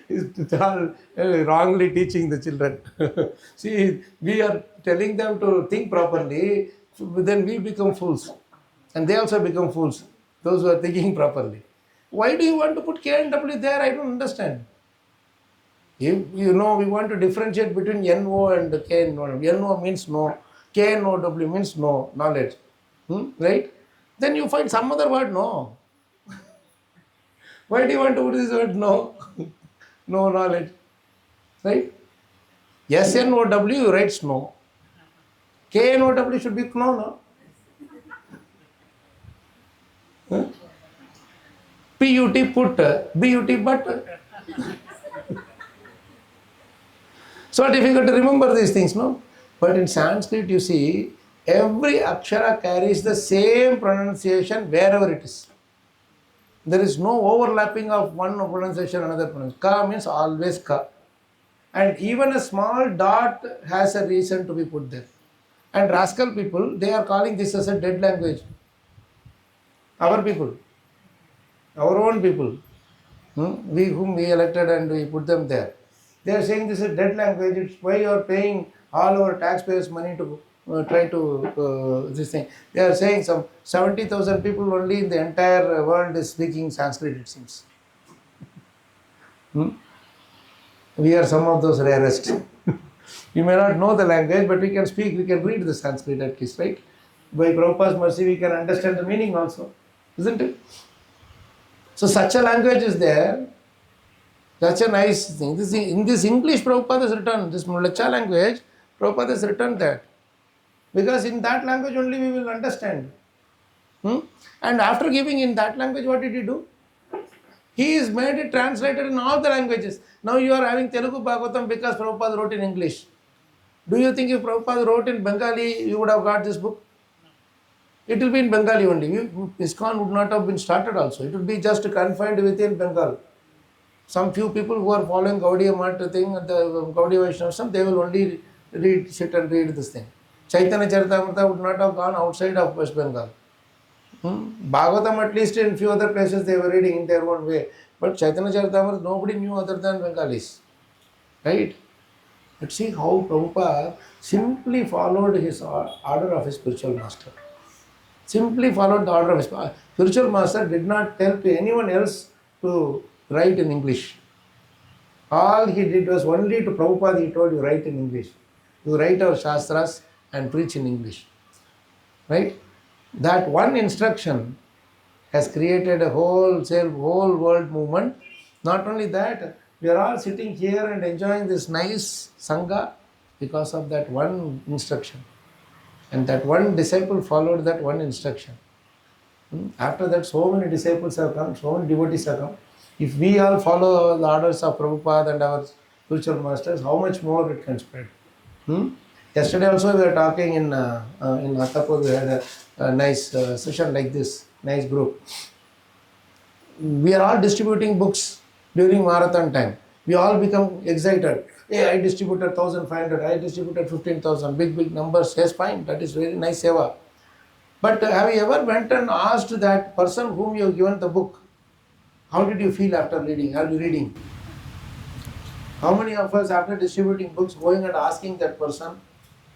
He's all wrongly teaching the children. See, we are telling them to think properly, then we become fools. And they also become fools, those who are thinking properly. Why do you want to put K and W there? I don't understand. If you know, we want to differentiate between N-O and K and O. N-O means no. K and O-W means no, knowledge. Right? Then you find some other word, no. Why do you want to put this word, no? No knowledge. Right? S-N-O-W writes no. K and O-W should be no, no. P-U-T put, B-U-T but. So difficult to remember these things, no? But in Sanskrit, you see, every akshara carries the same pronunciation wherever it is. There is no overlapping of one pronunciation another pronunciation. Ka means always ka. And even a small dot has a reason to be put there. And rascal people, they are calling this as a dead language. Our people. Our own people. We whom we elected and we put them there. They are saying this is dead language. It's why you are paying all our taxpayers' money to try to this thing. They are saying some 70,000 people only in the entire world is speaking Sanskrit, it seems. We are some of those rarest. We may not know the language, but we can speak, we can read the Sanskrit at least, right? By Prabhupada's mercy, we can understand the meaning also, isn't it? So such a language is there, such a nice thing. In this English, Prabhupada has written, this Mulacha language, Prabhupada has written that. Because in that language only we will understand. And after giving in that language, what did he do? He is made it translated in all the languages. Now you are having Telugu Bhagavatam because Prabhupada wrote in English. Do you think if Prabhupada wrote in Bengali, you would have got this book? It will be in Bengali only. ISKCON would not have been started also. It would be just confined within Bengal. Some few people who are following Gaudiya Math thing, the Gaudiya Vaishnavism, they will only sit and read this thing. Chaitanya Charitamrita would not have gone outside of West Bengal. Bhagavatam, at least in few other places, they were reading in their own way. But Chaitanya Charitamrita, nobody knew other than Bengalis. Right? But see how Prabhupada simply followed his order of his spiritual master. Simply followed the order of his spiritual master, did not tell to anyone else to write in English. All he did was only to Prabhupada he told you write in English. You write our Shastras and preach in English. Right? That one instruction has created a whole world movement. Not only that, we are all sitting here and enjoying this nice Sangha because of that one instruction. And that one disciple followed that one instruction. After that, so many disciples have come, so many devotees have come. If we all follow the orders of Prabhupada and our spiritual masters, how much more it can spread? Yesterday also we were talking in Attapur, we had a nice session like this, nice group. We are all distributing books during marathon time. We all become excited. Hey, I distributed 1,500, I distributed 15,000, big numbers. Yes, fine, that is very nice seva. But have you ever went and asked that person whom you have given the book, how did you feel after reading? Are you reading? How many of us after distributing books going and asking that person,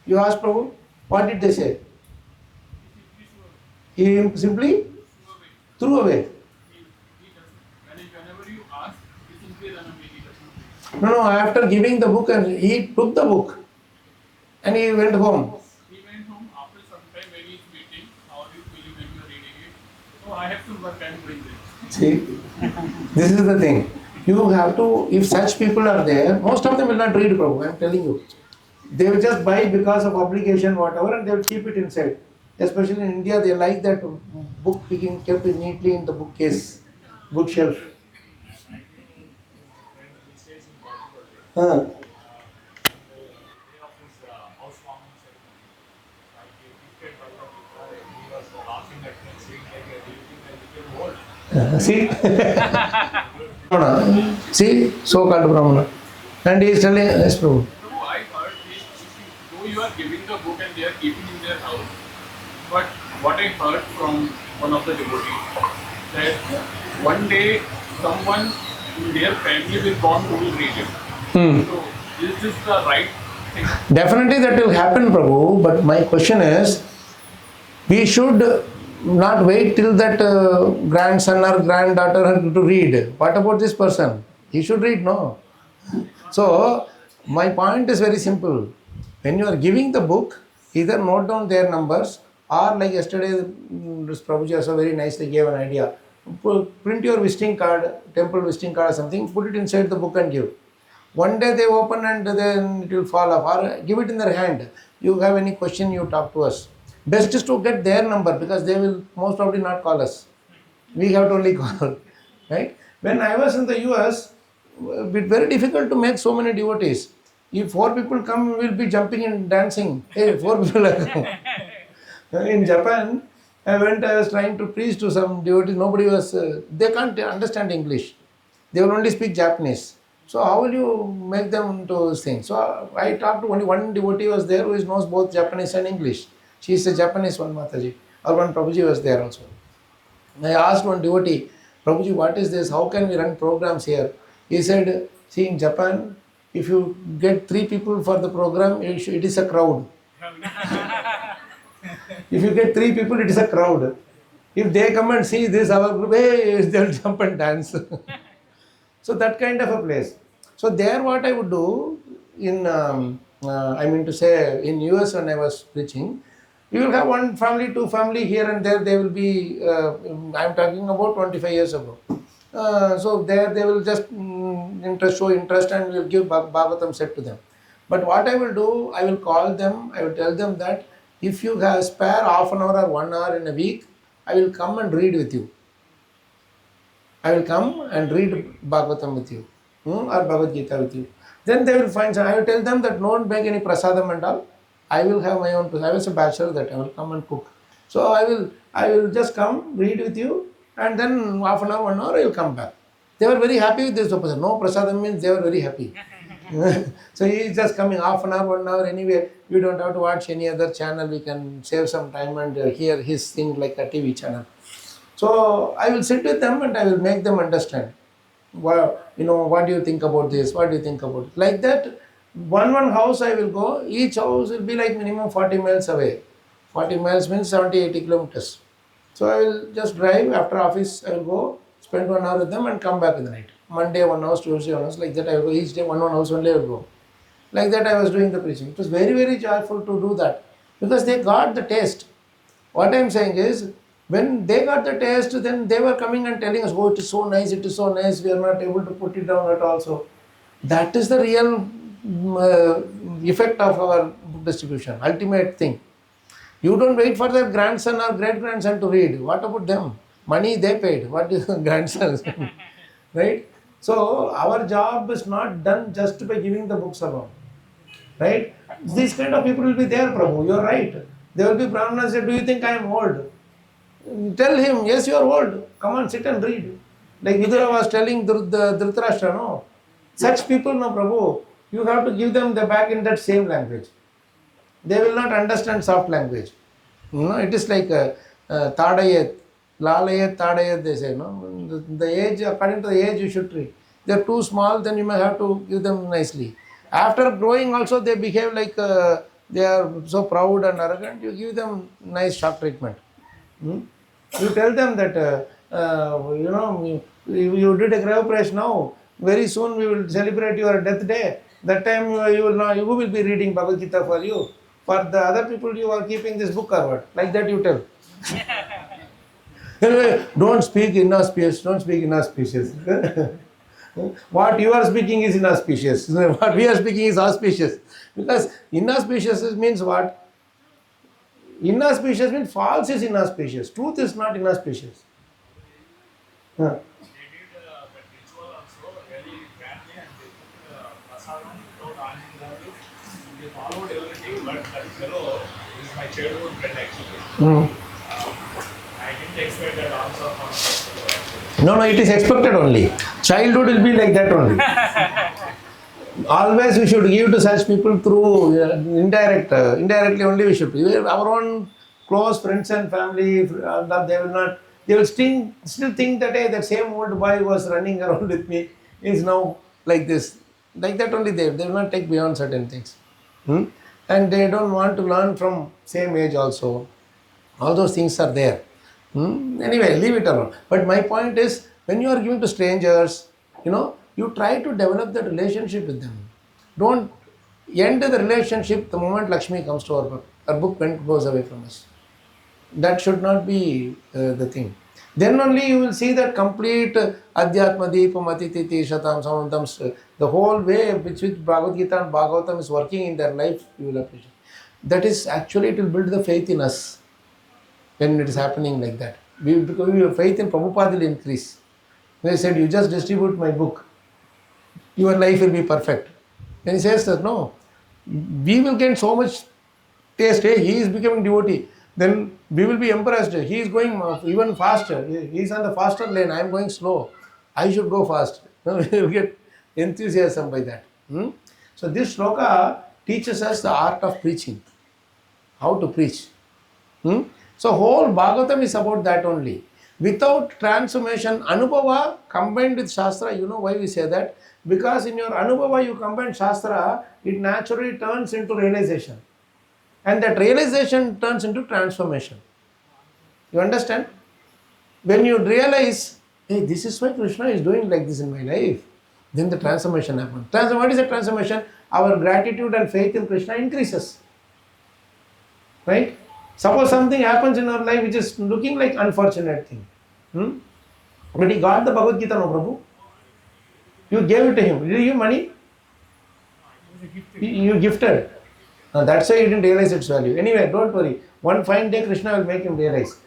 you ask Prabhu, what did they say? He simply threw away. Whenever you ask, he simply run away. No, after giving the book, and he took the book and he went home. He went home after some time when he is waiting. How are you feeling when you are reading it? So I have to work, I am doing this. See, this is the thing. You have to, if such people are there, most of them will not read Prabhu, I am telling you. They will just buy because of obligation, whatever, and they will keep it inside. Especially in India, they like that book being kept neatly in the bookcase, bookshelf. See? See, so-called Brahmana. And he is telling, yes, Prabhu. Prabhu, I heard though you are giving the book and they are keeping in their house, but what I heard from one of the devotees, that one day someone in their family will born who will read it. So, is this the right thing? Definitely that will happen, Prabhu, but my question is, we should not wait till that grandson or granddaughter to read. What about this person? He should read, no? So, my point is very simple. When you are giving the book, either note down their numbers, or like yesterday, Prabhuji also very nicely gave an idea. Print your visiting card, temple visiting card or something, put it inside the book and give. One day they open and then it will fall off, or give it in their hand. You have any question, you talk to us. Best is to get their number because they will most probably not call us. We have to only call, right? When I was in the US, it's very difficult to make so many devotees. If 4 people come, we will be jumping and dancing. Hey, 4 people are coming. In Japan, I was trying to preach to some devotees. Nobody was, they can't understand English. They will only speak Japanese. So how will you make them to this thing? So I talked to only one devotee was there who knows both Japanese and English. She is a Japanese one, Mataji. Or one Prabhuji was there also. I asked one devotee, Prabhuji, what is this? How can we run programs here? He said, see, in Japan, if you get 3 people for the program, it is a crowd. If you get 3 people, it is a crowd. If they come and see this, our group, hey, they'll jump and dance. So that kind of a place. So there what I would do in, I mean to say in US when I was preaching, you will have one family, two family here and there, they will be, I'm talking about 25 years ago. So there they will just show interest and will give Bhagavatam set to them. But what I will do, I will call them, I will tell them that if you have spare half an hour or 1 hour in a week, I will come and read with you. I will come and read Bhagavatam with you, or Bhagavad Gita with you. Then they will find, I will tell them that don't make any prasadam and all. I will have my own, I was a bachelor that I will come and cook. So I will just come, read with you, and then half an hour, 1 hour, I will come back. They were very happy with this opposite. No prasadam means they were very happy. So he is just coming half an hour, 1 hour, anyway. We don't have to watch any other channel. We can save some time and hear his thing like a TV channel. So I will sit with them and I will make them understand. Well, what do you think about this? What do you think about it? Like that, one house I will go. Each house will be like minimum 40 miles away. 40 miles means 70, 80 kilometers. So I will just drive after office. I will go spend 1 hour with them and come back in the night. Monday 1 hour, Tuesday 1 hour, like that I will go. Each day one house only I will go. Like that I was doing the preaching. It was very, very joyful to do that because they got the taste. What I am saying is, when they got the taste, then they were coming and telling us, oh, it is so nice, we are not able to put it down at all. So that is the real effect of our book distribution, ultimate thing. You don't wait for their grandson or great-grandson to read. What about them? Money they paid. What is grandsons? Right? So our job is not done just by giving the books alone. Right? These kind of people will be there, Prabhu. You are right. There will be Brahmanas say, do you think I am old? Tell him, yes, you are old. Come on, sit and read. Like Vidura was telling Dhritarashtra, no? Such people, no, Prabhu, you have to give them the back in that same language. They will not understand soft language. It is like Tadayat, Lalayat, Tadayat, they say, no? The age, according to the age, you should treat. They are too small, then you may have to give them nicely. After growing also, they behave like they are so proud and arrogant. You give them nice shock treatment. You tell them that, you did a grave praise now. Very soon we will celebrate your death day. That time you will be reading Bhagavad Gita for you. For the other people, you are keeping this book or what? Like that you tell. Don't speak inauspicious. Don't speak inauspicious. What you are speaking is inauspicious. What we are speaking is auspicious. Because inauspicious means what? Inauspicious means false is inauspicious. Truth is not inauspicious. They did that ritual also very grandly and they took prasadam without asking them. They followed everything, but that fellow is my childhood friend actually. I didn't expect that answer from No, it is expected only. Childhood will be like that only. Always we should give to such people through indirectly only we should. Our own close friends and family, they will still think that, hey, that same old boy was running around with me is now like this. Like that only they will not take beyond certain things. And they don't want to learn from same age also. All those things are there. Anyway, leave it alone. But my point is, when you are giving to strangers, you try to develop that relationship with them. Don't end the relationship the moment Lakshmi comes to our book. Our book goes away from us. That should not be the thing. Then only you will see that complete adhyātma-dīpam, atititīrṣatāṁ, samantams, the whole way which Bhagavad Gita and Bhagavatam is working in their life, you will appreciate. That is actually, it will build the faith in us when it is happening like that. Because your faith in Prabhupada will increase. They said, you just distribute my book, your life will be perfect. Then he says that, no, we will gain so much taste. Hey, he is becoming devotee. Then we will be impressed. He is going even faster. He is on the faster lane. I am going slow. I should go fast. We will get enthusiasm by that. So this sloka teaches us the art of preaching. How to preach. So whole Bhagavatam is about that only. Without transformation, anubhava combined with Shastra, you know why we say that? Because in your anubhava you combine Shastra, it naturally turns into realization. And that realization turns into transformation. You understand? When you realize, hey, this is why Krishna is doing like this in my life. Then the transformation happens. What is the transformation? Our gratitude and faith in Krishna increases. Right? Suppose something happens in our life which is looking like unfortunate thing. But he got the Bhagavad Gita, no Prabhu. You gave it to him. Did you give money? You gifted. That's why you didn't realize its value. Anyway, don't worry. One fine day Krishna will make him realize.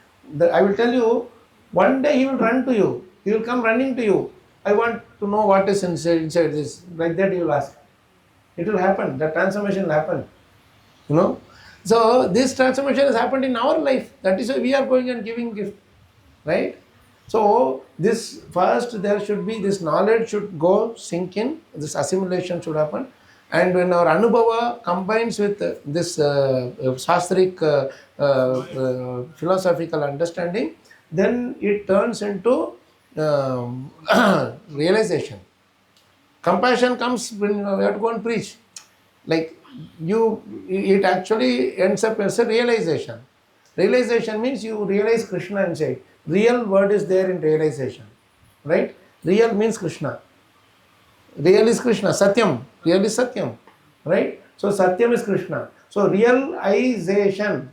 I will tell you, one day he will run to you. He will come running to you. I want to know what is inside this. Like that you will ask. It will happen. The transformation will happen. You know. So this transformation has happened in our life. That is why we are going and giving gift. Right? So this first there should be this knowledge should go sink in. This assimilation should happen. And when our anubhava combines with this shastric philosophical understanding, then it turns into realization. Compassion comes when you have to go and preach. Like it actually ends up as a realization. Realization means you realize Krishna inside. Real word is there in realization. Right? Real means Krishna. Real is Krishna. Satyam. Real is Satyam. Right? So Satyam is Krishna. So realization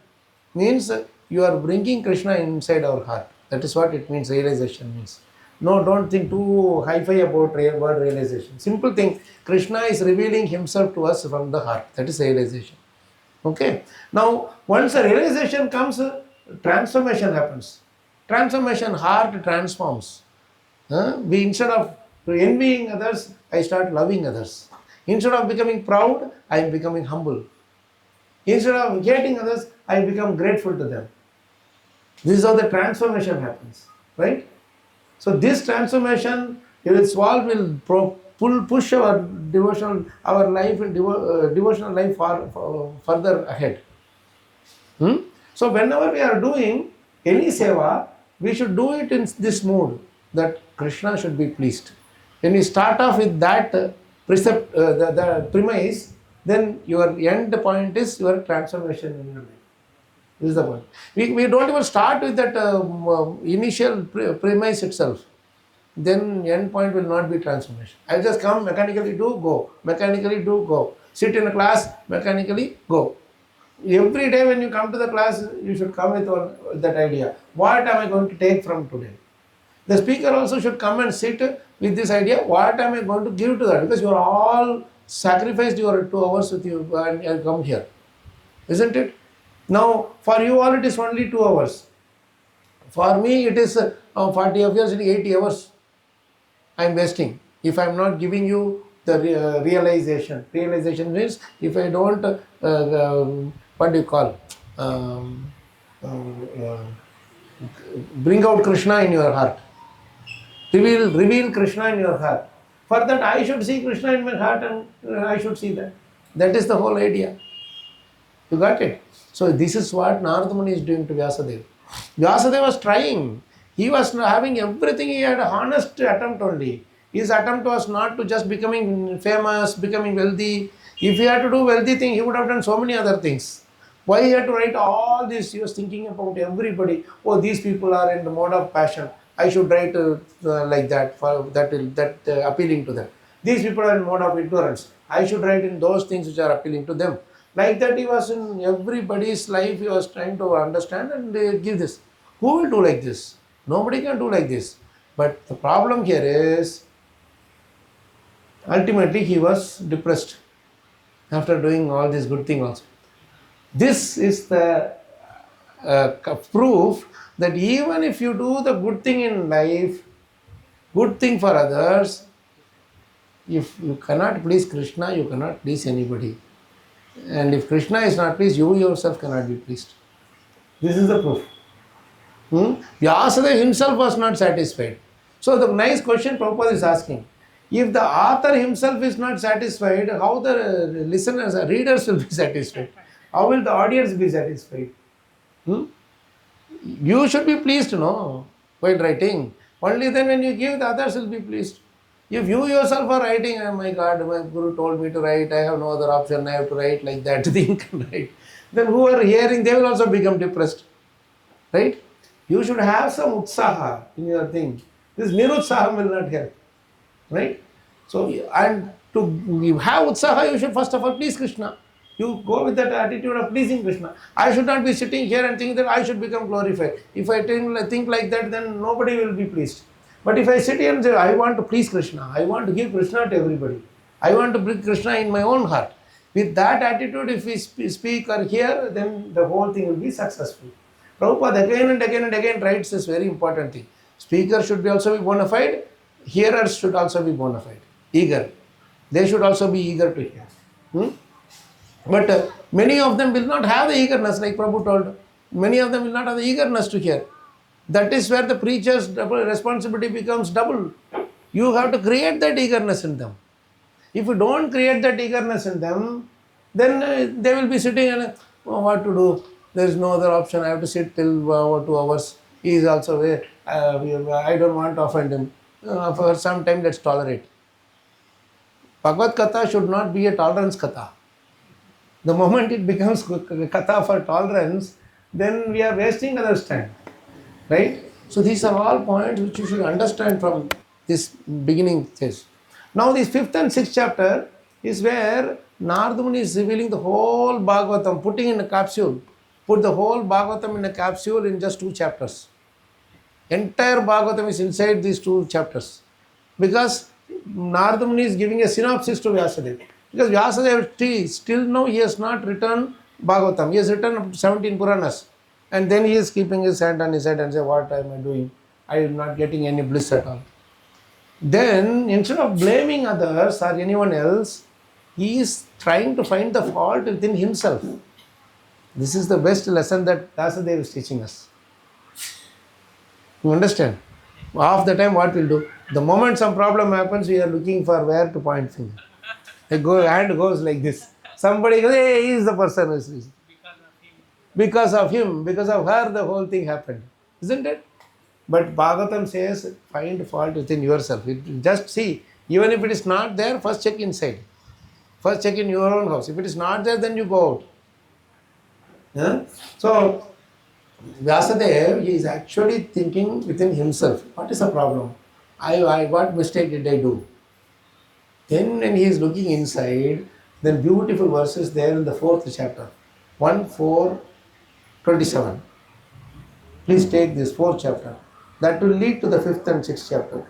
means you are bringing Krishna inside our heart. That is what it means, realization means. No, don't think too hi-fi about word realization. Simple thing, Krishna is revealing himself to us from the heart. That is realization. Okay? Now, once a realization comes, transformation happens. Transformation, heart transforms. We instead of envying others, I start loving others. Instead of becoming proud, I am becoming humble. Instead of hating others, I become grateful to them. This is how the transformation happens, right? So this transformation, will push our devotional, our life and devotional life further ahead. So whenever we are doing any seva, we should do it in this mood that Krishna should be pleased. When you start off with that precept, the premise, then your end point is your transformation in your life. This is the point. We don't even start with that initial premise itself. Then end point will not be transformation. I'll just come, mechanically do, go. Mechanically do, go. Sit in a class, mechanically go. Every day when you come to the class, you should come with that idea. What am I going to take from today? The speaker also should come and sit with this idea. What am I going to give to that? Because you are all sacrificed your 2 hours with you and come here. Isn't it? Now, for you all it is only 2 hours. For me it is 40 of years, 80 hours I am wasting. If I am not giving you the realization. Realization means if I don't, what do you call? Bring out Krishna in your heart. Reveal Krishna in your heart. For that I should see Krishna in my heart and I should see that. That is the whole idea. You got it? So this is what Narada Muni is doing to Vyasadeva. Vyasadeva was trying. He was having everything. He had a honest attempt only. His attempt was not to just becoming famous, becoming wealthy. If he had to do wealthy thing, he would have done so many other things. Why he had to write all this? He was thinking about everybody. Oh, these people are in the mode of passion. I should write like that, for that appealing to them. These people are in mode of ignorance. I should write in those things which are appealing to them. Like that he was in everybody's life. He was trying to understand and give this. Who will do like this? Nobody can do like this. But the problem here is, ultimately he was depressed after doing all this good thing also. This is the proof that even if you do the good thing in life, good thing for others, if you cannot please Krishna, you cannot please anybody. And if Krishna is not pleased, you yourself cannot be pleased. This is the proof. Vyasadeva himself was not satisfied. So the nice question Prabhupada is asking, if the author himself is not satisfied, how the listeners, readers will be satisfied? How will the audience be satisfied? You should be pleased, no, while writing. Only then when you give, the others will be pleased. If you yourself are writing, oh my God, my Guru told me to write, I have no other option, I have to write like that, think and write. Then who are hearing, they will also become depressed. Right? You should have some utsaha in your thing. This nirutsaham will not help. Right? So, and to have utsaha, you should first of all please Krishna. You go with that attitude of pleasing Krishna. I should not be sitting here and thinking that I should become glorified. If I think like that, then nobody will be pleased. But if I sit here and say, I want to please Krishna, I want to give Krishna to everybody, I want to bring Krishna in my own heart. With that attitude, if we speak or hear, then the whole thing will be successful. Prabhupada again and again and again writes this very important thing. Speaker should also be bona fide, hearers should also be bona fide, eager. They should also be eager to hear. But many of them will not have the eagerness, like Prabhu told. Many of them will not have the eagerness to hear. That is where the preacher's responsibility becomes double. You have to create that eagerness in them. If you don't create that eagerness in them, then they will be sitting and what to do? There is no other option. I have to sit till 2 hours. He is also there. I don't want to offend him. For some time, let's tolerate. Bhagavad Katha should not be a tolerance Katha. The moment it becomes Katha for tolerance, then we are wasting others' time. Right? So these are all points which you should understand from this beginning stage. Now this 5th and 6th chapter is where Narada Muni is revealing the whole Bhagavatam, putting in a capsule. Put the whole Bhagavatam in a capsule in just 2 chapters. Entire Bhagavatam is inside these 2 chapters. Because Narada Muni is giving a synopsis to Vyasadeva. Because Vyasadeva still now he has not written Bhagavatam. He has written 17 Puranas. And then he is keeping his hand on his head and say, what am I doing? I am not getting any bliss at all. Then instead of blaming others or anyone else, he is trying to find the fault within himself. This is the best lesson that Vyasadeva is teaching us. You understand? Half the time what we'll do? The moment some problem happens, we are looking for where to point finger. The hand goes like this. Somebody goes, hey, he is the person who is. Because of him, because of her, the whole thing happened. Isn't it? But Bhagavatam says, find fault within yourself. Just see, even if it is not there, first check inside. First check in your own house. If it is not there, then you go out. Yeah? So, Vyasadeva is actually thinking within himself, what is the problem? What mistake did I do? Then when he is looking inside, then beautiful verses there in the 4th chapter. 1:4:27. Please take this 4th chapter. That will lead to the 5th and 6th chapter.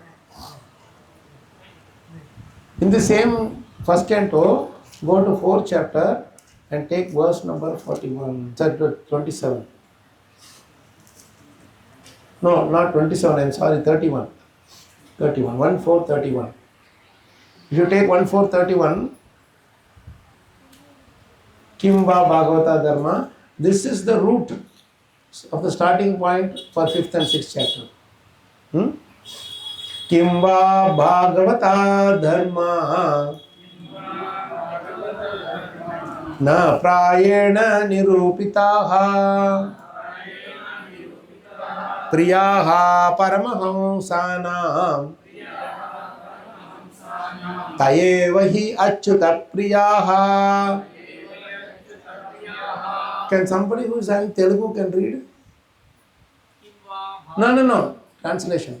In the same first canto, go to 4th chapter and take verse number 27. No, not 27, I'm sorry, 31. 1:4:31. If you take 1:4:31, Kim va Bhagavata Dharma, this is the root of the starting point for 5th and 6th chapter. Kim va Bhagavata Dharma na prayena nirupitaha priyaha paramahamsanam tayeva hi achyuta priyaha. Can somebody who is having Telugu can read? No. Translation.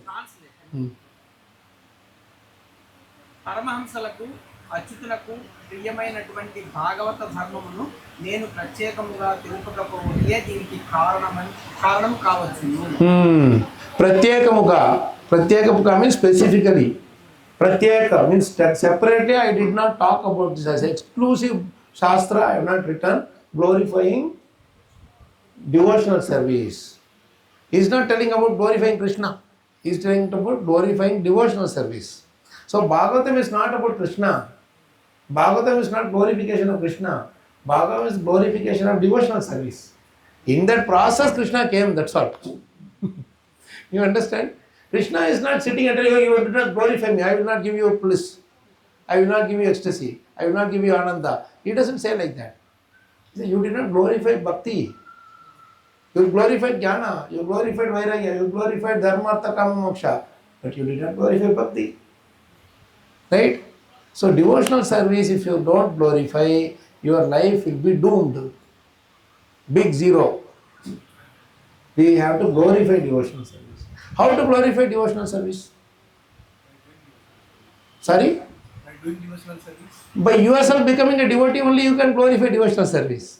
పరమహంసలకు అచ్యుతులకు ప్రియమైనటువంటి భాగవత ధర్మమును నేను ప్రత్యేకముగా తెలుపకపోవడే దీనికి కారణం కావచ్చు. Pratyekamuga means specifically. Pratyeka means that separately I did not talk about this as exclusive Shastra. I have not written glorifying devotional service. He is not telling about glorifying Krishna. He is telling about glorifying devotional service. So Bhagavatam is not about Krishna. Bhagavatam is not glorification of Krishna. Bhagavatam is glorification of devotional service. In that process Krishna came, that's all. You understand? Krishna is not sitting and telling you, you will not glorify me, I will not give you bliss. I will not give you ecstasy. I will not give you ananda. He doesn't say like that. He says, you did not glorify bhakti. You glorified jnana, you glorified vairagya, you glorified dharma, artha, kama, moksha. But you did not glorify bhakti. Right? So devotional service, if you don't glorify, your life will be doomed. Big zero. We have to glorify devotional service. How to glorify devotional service? Sorry? doing devotional service. By yourself becoming a devotee, only you can glorify devotional service.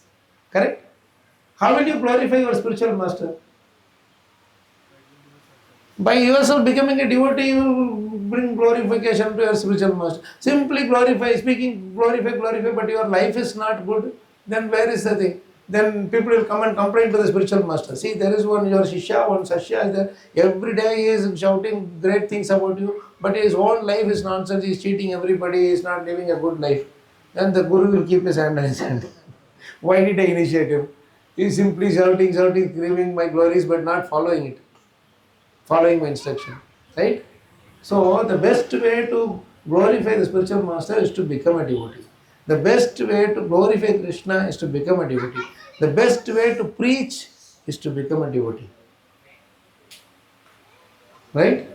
Correct? How will you glorify your spiritual master? By yourself becoming a devotee, you will bring glorification to your spiritual master. Simply glorify, glorify, but your life is not good, then where is the thing? Then people will come and complain to the spiritual master. See, there is one, your Shishya, one Sashya is there. Every day he is shouting great things about you, but his own life is nonsense. He is cheating everybody, he is not living a good life. Then the Guru will keep his hand on his hand. Why did I initiate him? He is simply shouting, screaming my glories, but not following it. Following my instruction. Right? So, the best way to glorify the spiritual master is to become a devotee. The best way to glorify Krishna is to become a devotee. The best way to preach is to become a devotee. Right?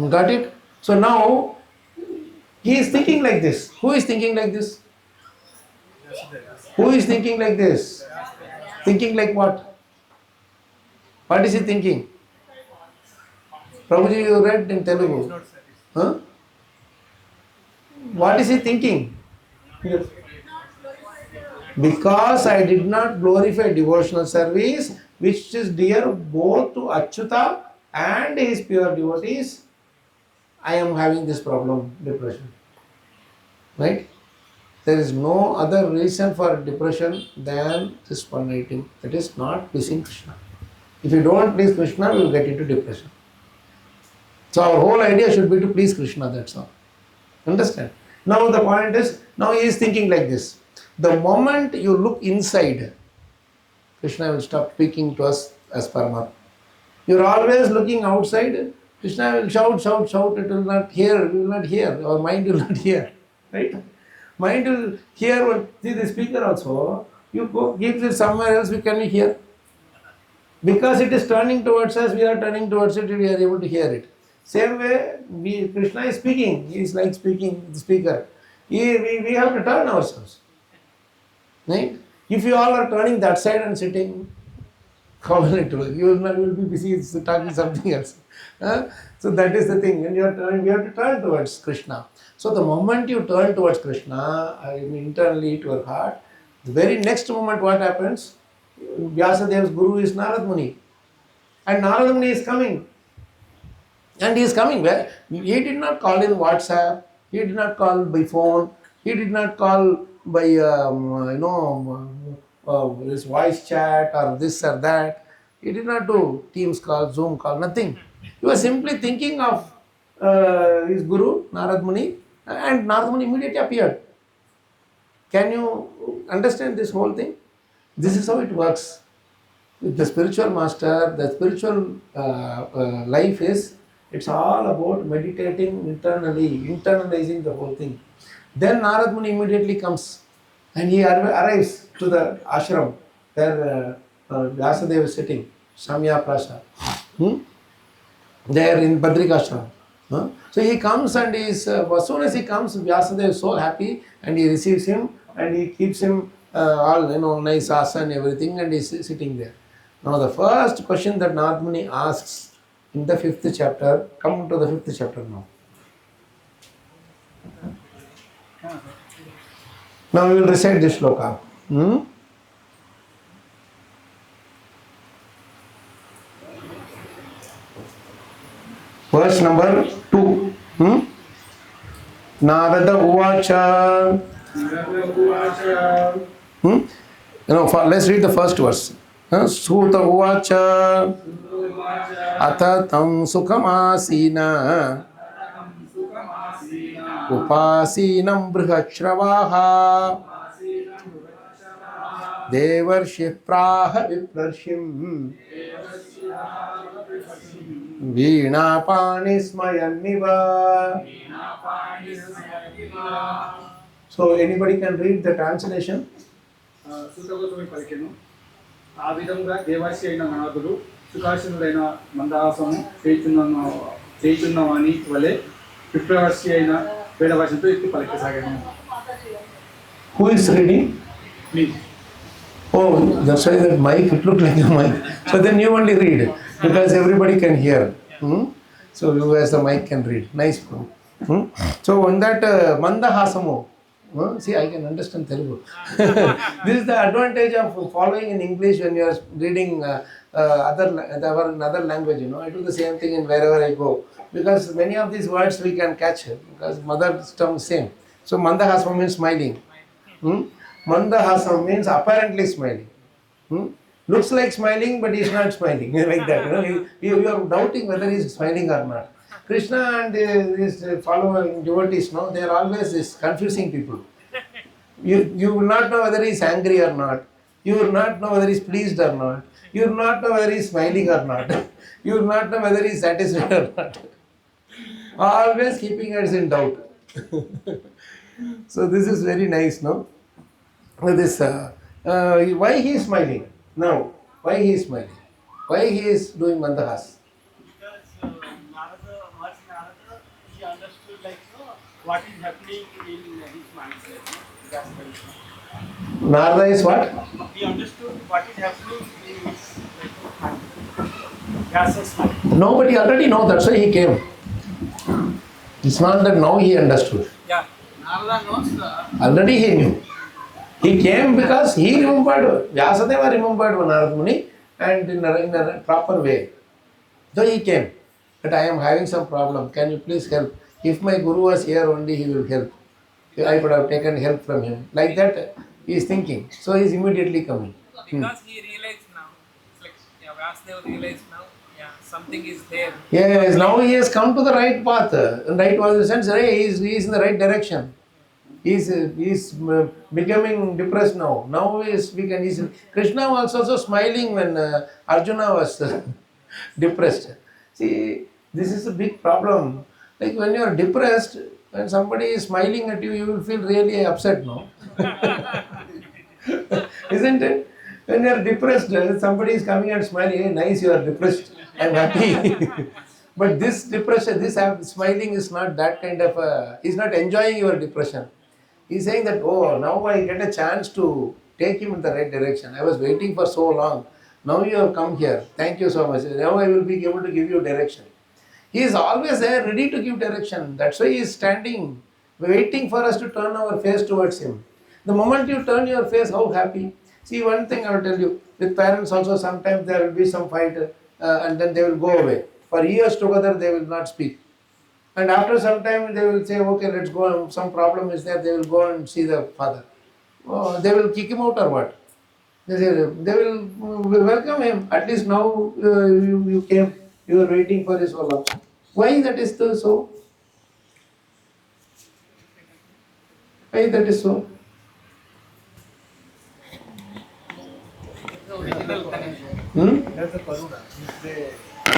Got it? So now, he is thinking like this. Who is thinking like this? Who is thinking like this? Thinking like what? What is he thinking? Prabhuji, you read in Telugu. Huh? What is he thinking? Yes. Because I did not glorify devotional service, which is dear both to Achyuta and his pure devotees, I am having this problem, depression. Right? There is no other reason for depression than this one item. That is not pleasing Krishna. If you don't please Krishna, you will get into depression. So our whole idea should be to please Krishna, that's all. Understand? Now the point is, now he is thinking like this. The moment you look inside, Krishna will stop speaking to us as Paramatma. You are always looking outside, Krishna will shout, it will not hear, we will not hear, our mind will not hear. Right? Mind will hear, see the speaker also, you go, give it somewhere else, we can hear. Because it is turning towards us, we are turning towards it, we are able to hear it. Same way, Krishna is speaking, he is like speaking, the speaker. We have to turn ourselves. Right? If you all are turning that side and sitting, how will it work? You will be busy talking something else. So that is the thing. When you are turning, we have to turn towards Krishna. So the moment you turn towards Krishna, internally to your heart, the very next moment what happens? Vyasadev's guru is Narad Muni. And Narad Muni is coming. And he is coming where? He did not call in WhatsApp, he did not call by phone, he did not call by this voice chat or this or that. He did not do Teams call, Zoom call, nothing. He was simply thinking of his guru, Narad Muni, and Narad Muni immediately appeared. Can you understand this whole thing? This is how it works. With the spiritual master, the spiritual life is, it's all about meditating internally, internalizing the whole thing. Then Narad Muni immediately comes and he arrives to the ashram where Vyasadeva is sitting, Samya Prasad. There in Badrikashram. So he comes and as soon as he comes, Vyasadeva is so happy and he receives him and he keeps him all nice asana and everything and he is sitting there. Now the first question that Narad Muni asks in the 5th chapter, come to the 5th chapter now. Now we will recite this sloka. Verse number 2. Narada Uvacha. Let's read the first verse. Suta Uvacha. Atatam sukhamasina. Upasinam brihachravaha. Devarshih praha viprashim. Veena panismayanniva. So anybody can read the translation? ఆ విధంగా దేవాసి అయిన నాదుడు సుఖాసనుడైన మందహాసము చేయుచున్నవాని వలె విప్రవర్షి అయిన వేదవాసంతో ఎత్తి పలికసాగాను. Who is reading? Me. Oh, that's why that mic, it looked like a mic. So then you only read because everybody can hear. So you as the mic can read. Nice. So in that mandahasamu, see, I can understand Telugu. This is the advantage of following in English when you are reading another language. I do the same thing in wherever I go, because many of these words we can catch because mother tongue same. So mandahasam means smiling. Mandahasam means apparently smiling. Looks like smiling, but he is not smiling. Like that. You are doubting whether he is smiling or not. Krishna and his following devotees, they are always confusing people. You will not know whether he is angry or not. You will not know whether he is pleased or not. You will not know whether he is smiling or not. You will not know whether he is satisfied or not. Always keeping us in doubt. So this is very nice, no? This why he is smiling now? Why he is smiling? Why he is doing mandahas? Because Narada, he understood what is happening in his mindset. That's the reason. Narada is what? He understood what is happening in his mindset. Vyasa's mind. Nobody already know, that's why he came. It's not that now he understood. Yeah, Narada knows Already he knew. He came because he remembered, Vyasadeva remembered Narada Muni and in a proper way. So he came. But I am having some problem. Can you please help? If my guru was here only, he will help. I could have taken help from him. Like that, he is thinking. So he is immediately coming. Because he realized now, it's like Vyāsadeva realized now, something is there. Yes, now he has come to the right path. Right was the sense, he is in the right direction. He is becoming depressed now. Now we can easily. Krishna was also smiling when Arjuna was depressed. See, this is a big problem. Like when you are depressed, when somebody is smiling at you, you will feel really upset, no? Isn't it? When you are depressed, somebody is coming and smiling, hey, nice, you are depressed, I am happy. But this depression, this smiling is not that kind of he's not enjoying your depression. He's saying that, oh, now I get a chance to take him in the right direction. I was waiting for so long. Now you have come here. Thank you so much. Now I will be able to give you direction. He is always there, ready to give direction. That's why he is standing, waiting for us to turn our face towards him. The moment you turn your face, how happy. See, one thing I will tell you, with parents also sometimes there will be some fight and then they will go away. For years together they will not speak. And after some time they will say, okay, let's go, some problem is there, they will go and see the father. Oh, they will kick him out or what? They will welcome him. At least now you came, you are waiting for his so long. Why that is so? Why that is so?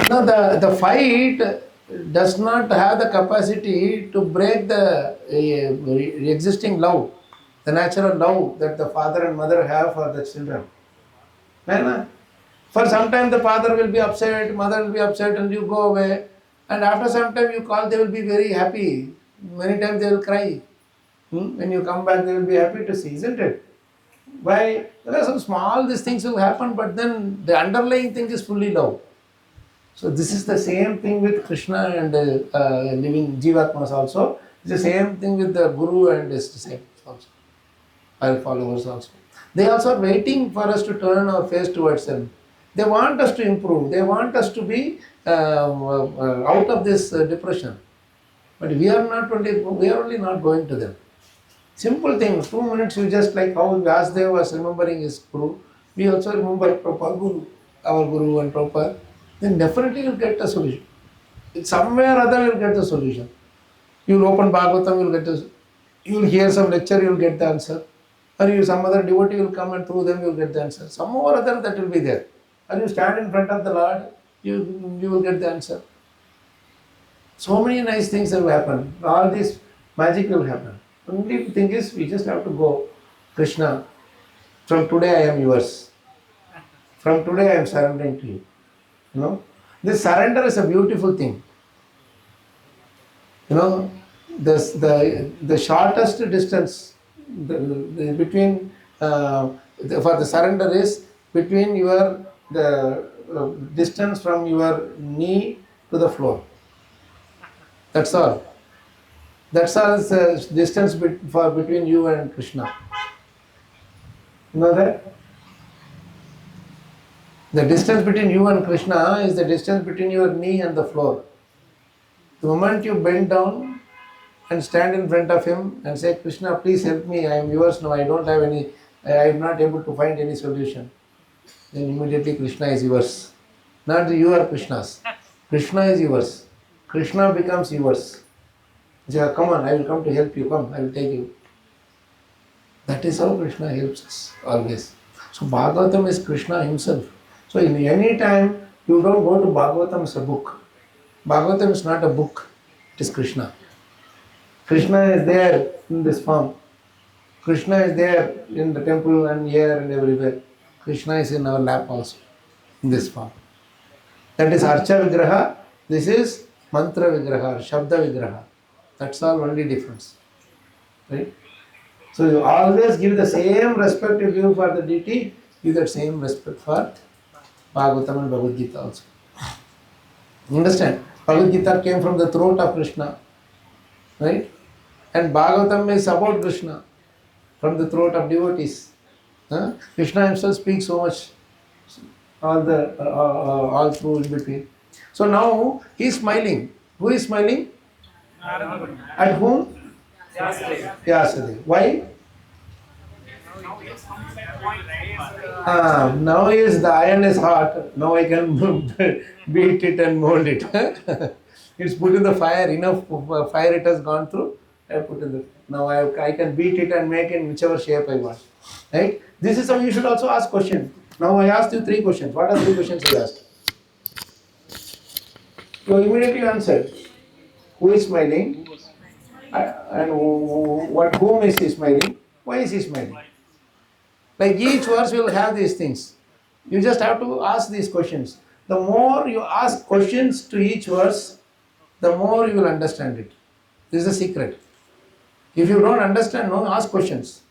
No, the fight does not have the capacity to break the existing love, the natural love that the father and mother have for the children. For some time the father will be upset, mother will be upset and you go away. And after some time you call, they will be very happy. Many times they will cry. When you come back, they will be happy to see, isn't it? Why? There are some small these things will happen, but then the underlying thing is fully love. So this is the same thing with Krishna and living Jivatmas also. It's the same thing with the Guru and his disciples also, our followers also. They also are waiting for us to turn our face towards them. They want us to improve. They want us to be out of this depression. But we are only not going to them. Simple thing, 2 minutes you just like how Vyasadeva was remembering his Guru. We also remember Prabhu, our Guru and Prabhupada. Then definitely you will get a solution. Somewhere or other you will get the solution. You will open Bhagavatam, you will hear some lecture, you will get the answer. Or some other devotee will come and through them you will get the answer. Some or other that will be there. Or you stand in front of the Lord, you will get the answer. So many nice things have happened. All this magic will happen. Only thing is we just have to go, Krishna, from today I am yours. From today I am surrendering to you. This surrender is a beautiful thing. The shortest distance between for the surrender is between the distance from your knee to the floor. That's all. That's all the distance between you and Krishna. You know that? The distance between you and Krishna is the distance between your knee and the floor. The moment you bend down and stand in front of him and say, Krishna, please help me, I am yours now, I am not able to find any solution. Then immediately Krishna is yours. Not you are Krishna's. Krishna is yours. Krishna becomes yours. He says, come on, I will come to help you, come, I will take you. That is how Krishna helps us, always. So Bhagavatam is Krishna himself. So in any time, you don't go to Bhagavatam as a book. Bhagavatam is not a book, it is Krishna. Krishna is there in this form. Krishna is there in the temple and here and everywhere. Krishna is in our lap also, in this form. That is Archa Vigraha, this is Mantra Vigraha, Shabda Vigraha. That's all only difference. Right? So you always give the same respect you give for the deity, give that same respect for Bhagavatam and Bhagavad Gita also. You understand? Bhagavad Gita came from the throat of Krishna. Right? And Bhagavatam is about Krishna, from the throat of devotees. Krishna himself speaks so much, all through in between. So now he is smiling. Who is smiling? At whom? Vyasadeva. Why? Now is the iron is hot. Now I can beat it and mold it. It's put in the fire. Enough fire it has gone through. I put in the. Now I can beat it and make it in whichever shape I want. Right? This is how you should also ask questions. Now I asked you 3 questions. What are 3 questions I asked? You immediately answered. Who is smiling? And whom is he smiling? Why is he smiling? Like each verse will have these things. You just have to ask these questions. The more you ask questions to each verse, the more you will understand it. This is the secret. If you don't understand, ask questions.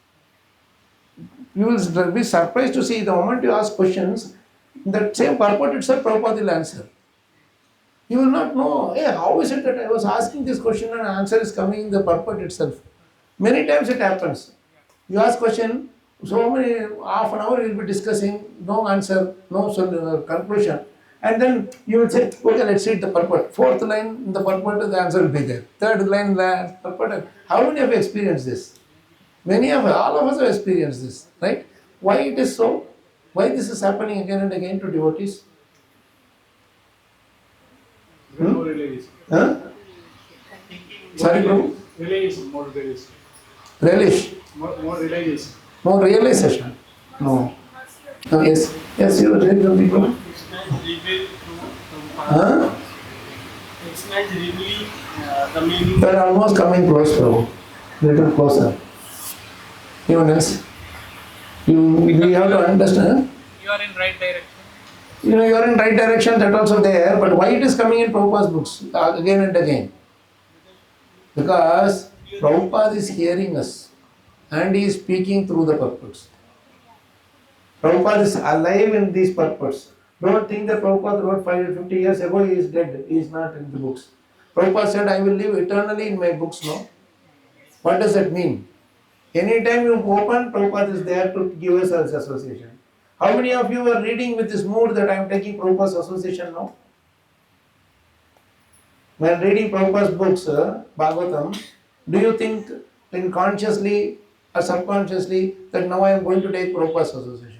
You will be surprised to see the moment you ask questions, that same purport itself Prabhupada will answer. You will not know, hey, how is it that I was asking this question and answer is coming in the purport itself. Many times it happens. You ask question, half an hour you will be discussing, no answer, no conclusion. And then you will say, okay, let's read the purport. 4th line in the purport, the answer will be there. 3rd line, the purport. How many of you experienced this? Many of us, all of us have experienced this, right? Why it is so? Why this is happening again and again to devotees? More realization. Sorry, Prabhu? Realization, more realization. Relish. More realization. More realization. No. Yes. Yes, you read the people. Krishna is revealing the meaning. You are almost coming close, Prabhu. Little closer. Even else. We have to understand. You are in right direction. You are in right direction, that also there, but why it is coming in Prabhupada's books again and again? Because Prabhupada is hearing us and he is speaking through the purports. Prabhupada is alive in these purports. Don't think that Prabhupada wrote 50 years ago, he is dead, he is not in the books. Prabhupada said, I will live eternally in my books now. What does that mean? Anytime you open, Prabhupada is there to give us as association. How many of you are reading with this mood that I am taking Prabhupada's association now? When reading Prabhupada's books, Bhagavatam, do you think consciously or subconsciously that now I am going to take Prabhupada's association?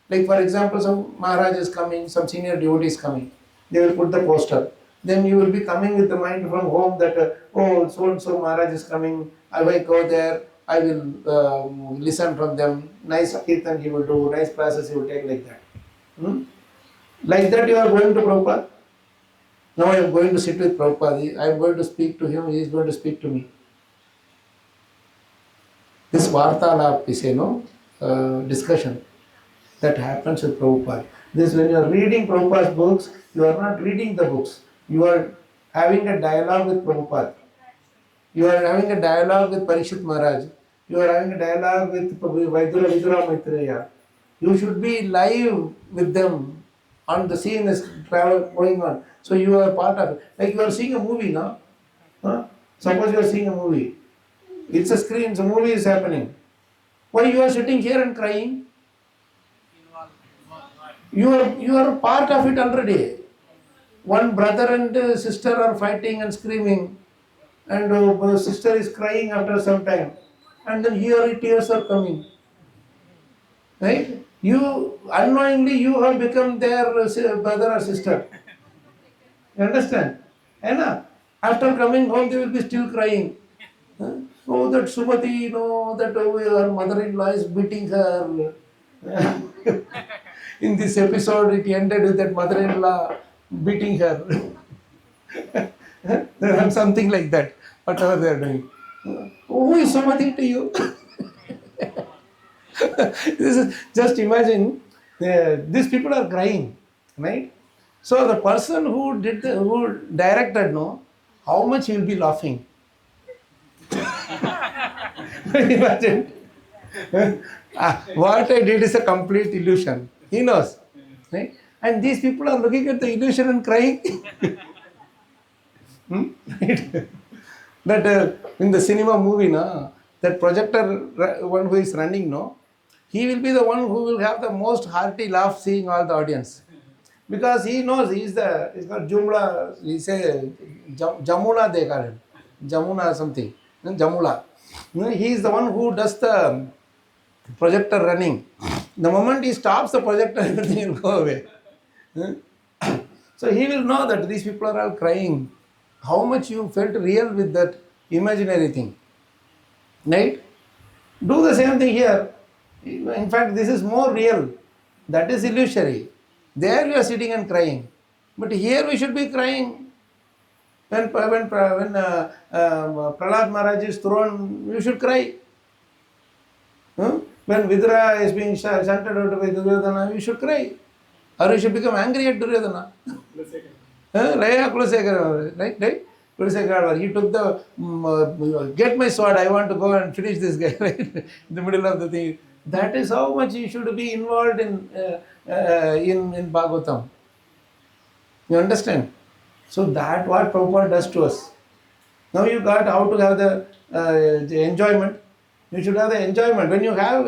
Like for example, some Maharaj is coming, some senior devotee is coming. They will put the poster. Then you will be coming with the mind from home that, so and so Maharaj is coming, I will go there. I will listen from them, nice kirtan he will do, nice classes he will take like that. Like that you are going to Prabhupada. Now I am going to sit with Prabhupada, I am going to speak to him, he is going to speak to me. This Vartalap is discussion that happens with Prabhupada. This when you are reading Prabhupada's books, you are not reading the books, you are having a dialogue with Prabhupada. You are having a dialogue with Parikshit Maharaj. You are having a dialogue with Vidura Maitreya. You should be live with them on the scene is going on. So you are part of it. Like you are seeing a movie now. Suppose you are seeing a movie. It's a screen, the movie is happening. Why you are sitting here and crying? You are part of it already. One brother and sister are fighting and screaming, and sister is crying after some time, and then here tears are coming. Right? You unknowingly you have become their brother or sister. You understand? And after coming home, they will be still crying. Huh? Oh, that Sumati, that her mother-in-law is beating her. In this episode, it ended with that mother-in-law beating her. Something like that, whatever they are doing. Who is Sumati to you? This is, just imagine, these people are crying, right? So the person who directed, how much he will be laughing. Imagine. What I did is a complete illusion. He knows. Right? And these people are looking at the illusion and crying. Right? That in the cinema movie, that projector one who is running, he will be the one who will have the most hearty laugh seeing all the audience. Because he knows he's got Jumla, he say Jamuna they call him. Jamuna something. Jamula. He is the one who does the projector running. The moment he stops the projector, everything will go away. So he will know that these people are all crying. How much you felt real with that imaginary thing. Right? Do the same thing here. In fact, this is more real. That is illusory. There you are sitting and crying. But here we should be crying. When Prahlad Maharaj is thrown, you should cry. When Vidura is being shunted out by Duryodhana, you should cry. Or you should become angry at Duryodhana. Right? He took the, get my sword, I want to go and finish this guy, right? In the middle of the thing. That is how much you should be involved in Bhagavatam. You understand? So that what Prabhupada does to us. Now you got how to have the enjoyment. You should have the enjoyment. When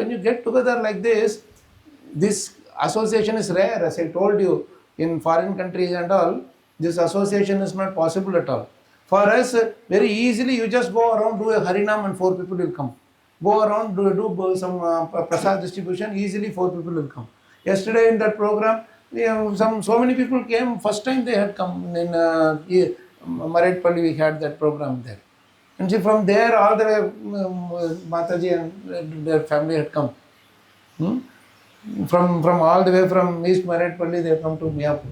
you get together like this association is rare, as I told you, in foreign countries and all, this association is not possible at all. For us, very easily you just go around, do a Harinam and 4 people will come. Go around, do some prasad distribution, easily 4 people will come. Yesterday in that program, so many people came, first time they had come in Maredpalli, we had that program there. And see, from there all the way Mataji and their family had come. From all the way from East Maredpalli, they have come to Miyapur.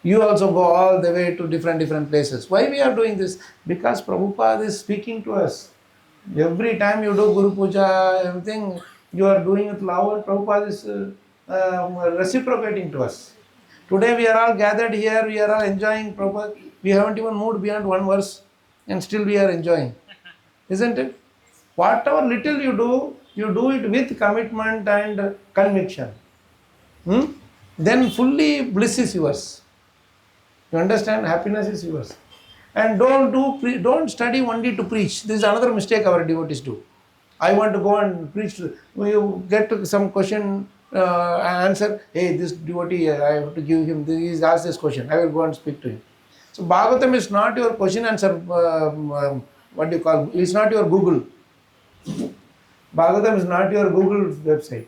You also go all the way to different places. Why we are doing this? Because Prabhupada is speaking to us. Every time you do Guru Puja, everything, you are doing it loud, and Prabhupada is reciprocating to us. Today we are all gathered here, we are all enjoying Prabhupada. We haven't even moved beyond 1 verse and still we are enjoying. Isn't it? Whatever little you do it with commitment and conviction. Then fully bliss is yours. You understand? Happiness is yours. And don't study only to preach. This is another mistake our devotees do. I want to go and preach. You get to some question, answer. Hey, this devotee, I have to give him. He's asked this question. I will go and speak to him. So Bhagavatam is not your question answer. What do you call? It's not your Google. Bhagavatam is not your Google website.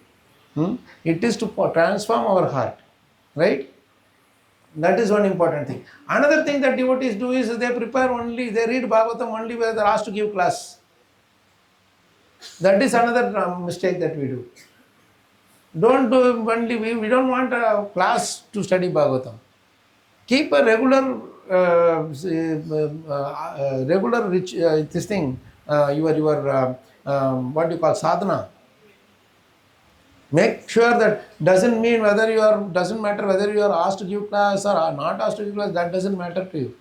It is to transform our heart, right? That is one important thing. Another thing that devotees do is they read Bhagavatam only when they are asked to give class. That is another mistake that we do. Don't do only, we don't want a class to study Bhagavatam. Keep a regular this thing, your what you call sadhana. Make sure that doesn't matter whether you are asked to give class or not asked to give class, that doesn't matter to you.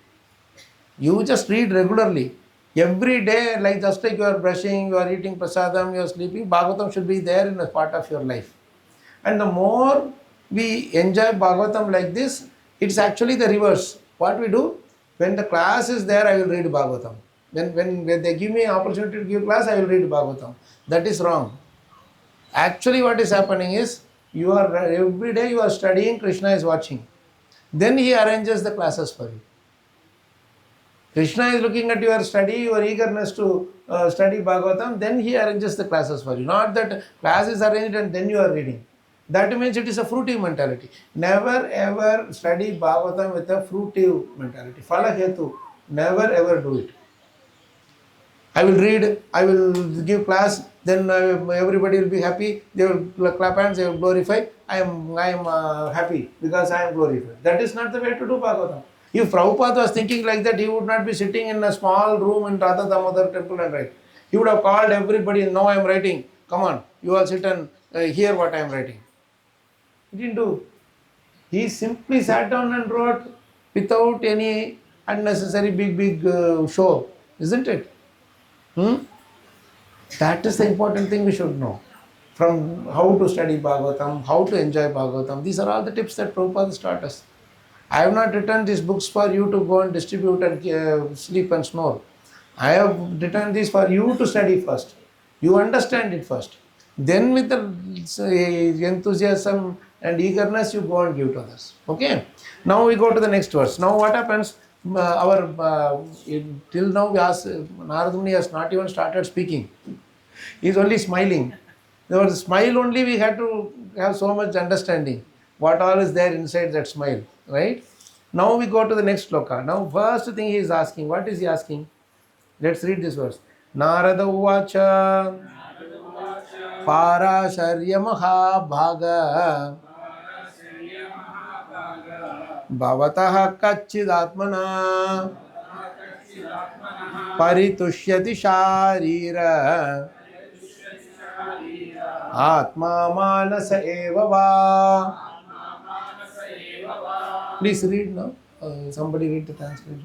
You just read regularly. Every day, just like you are brushing, you are eating prasadam, you are sleeping, Bhagavatam should be there in a part of your life. And the more we enjoy Bhagavatam like this, it's actually the reverse. What we do? When the class is there, I will read Bhagavatam. When they give me an opportunity to give class, I will read Bhagavatam. That is wrong. Actually, what is happening is, every day you are studying, Krishna is watching. Then he arranges the classes for you. Krishna is looking at your study, your eagerness to study Bhagavatam, then he arranges the classes for you. Not that class is arranged and then you are reading. That means it is a fruitive mentality. Never ever study Bhagavatam with a fruitive mentality. Phala hetu. Never ever do it. I will read, I will give class, then everybody will be happy, they will clap hands, they will glorify. I am happy because I am glorified. That is not the way to do Bhagavatam. If Prabhupada was thinking like that, he would not be sitting in a small room in Radha Damodar temple and write. He would have called everybody, now I am writing, come on, you all sit and hear what I am writing. He didn't do. He simply sat down and wrote without any unnecessary big show, isn't it? That is the important thing we should know. From how to study Bhagavatam, how to enjoy Bhagavatam. These are all the tips that Prabhupada taught us. I have not written these books for you to go and distribute and sleep and snore. I have written these for you to study first. You understand it first. Then with the enthusiasm and eagerness, you go and give to others. Okay? Now we go to the next verse. Now what happens? Till now Narada Muni has not even started speaking. He is only smiling. There was a smile only, we had to have so much understanding. What all is there inside that smile, right? Now we go to the next sloka. Now first thing he is asking, what is he asking? Let's read this verse. Narada uvacha parasharya mahabhaga bhavatah kachchidatmana paritushyati sharira atma manasa eva va. Please read now. Somebody read the translation.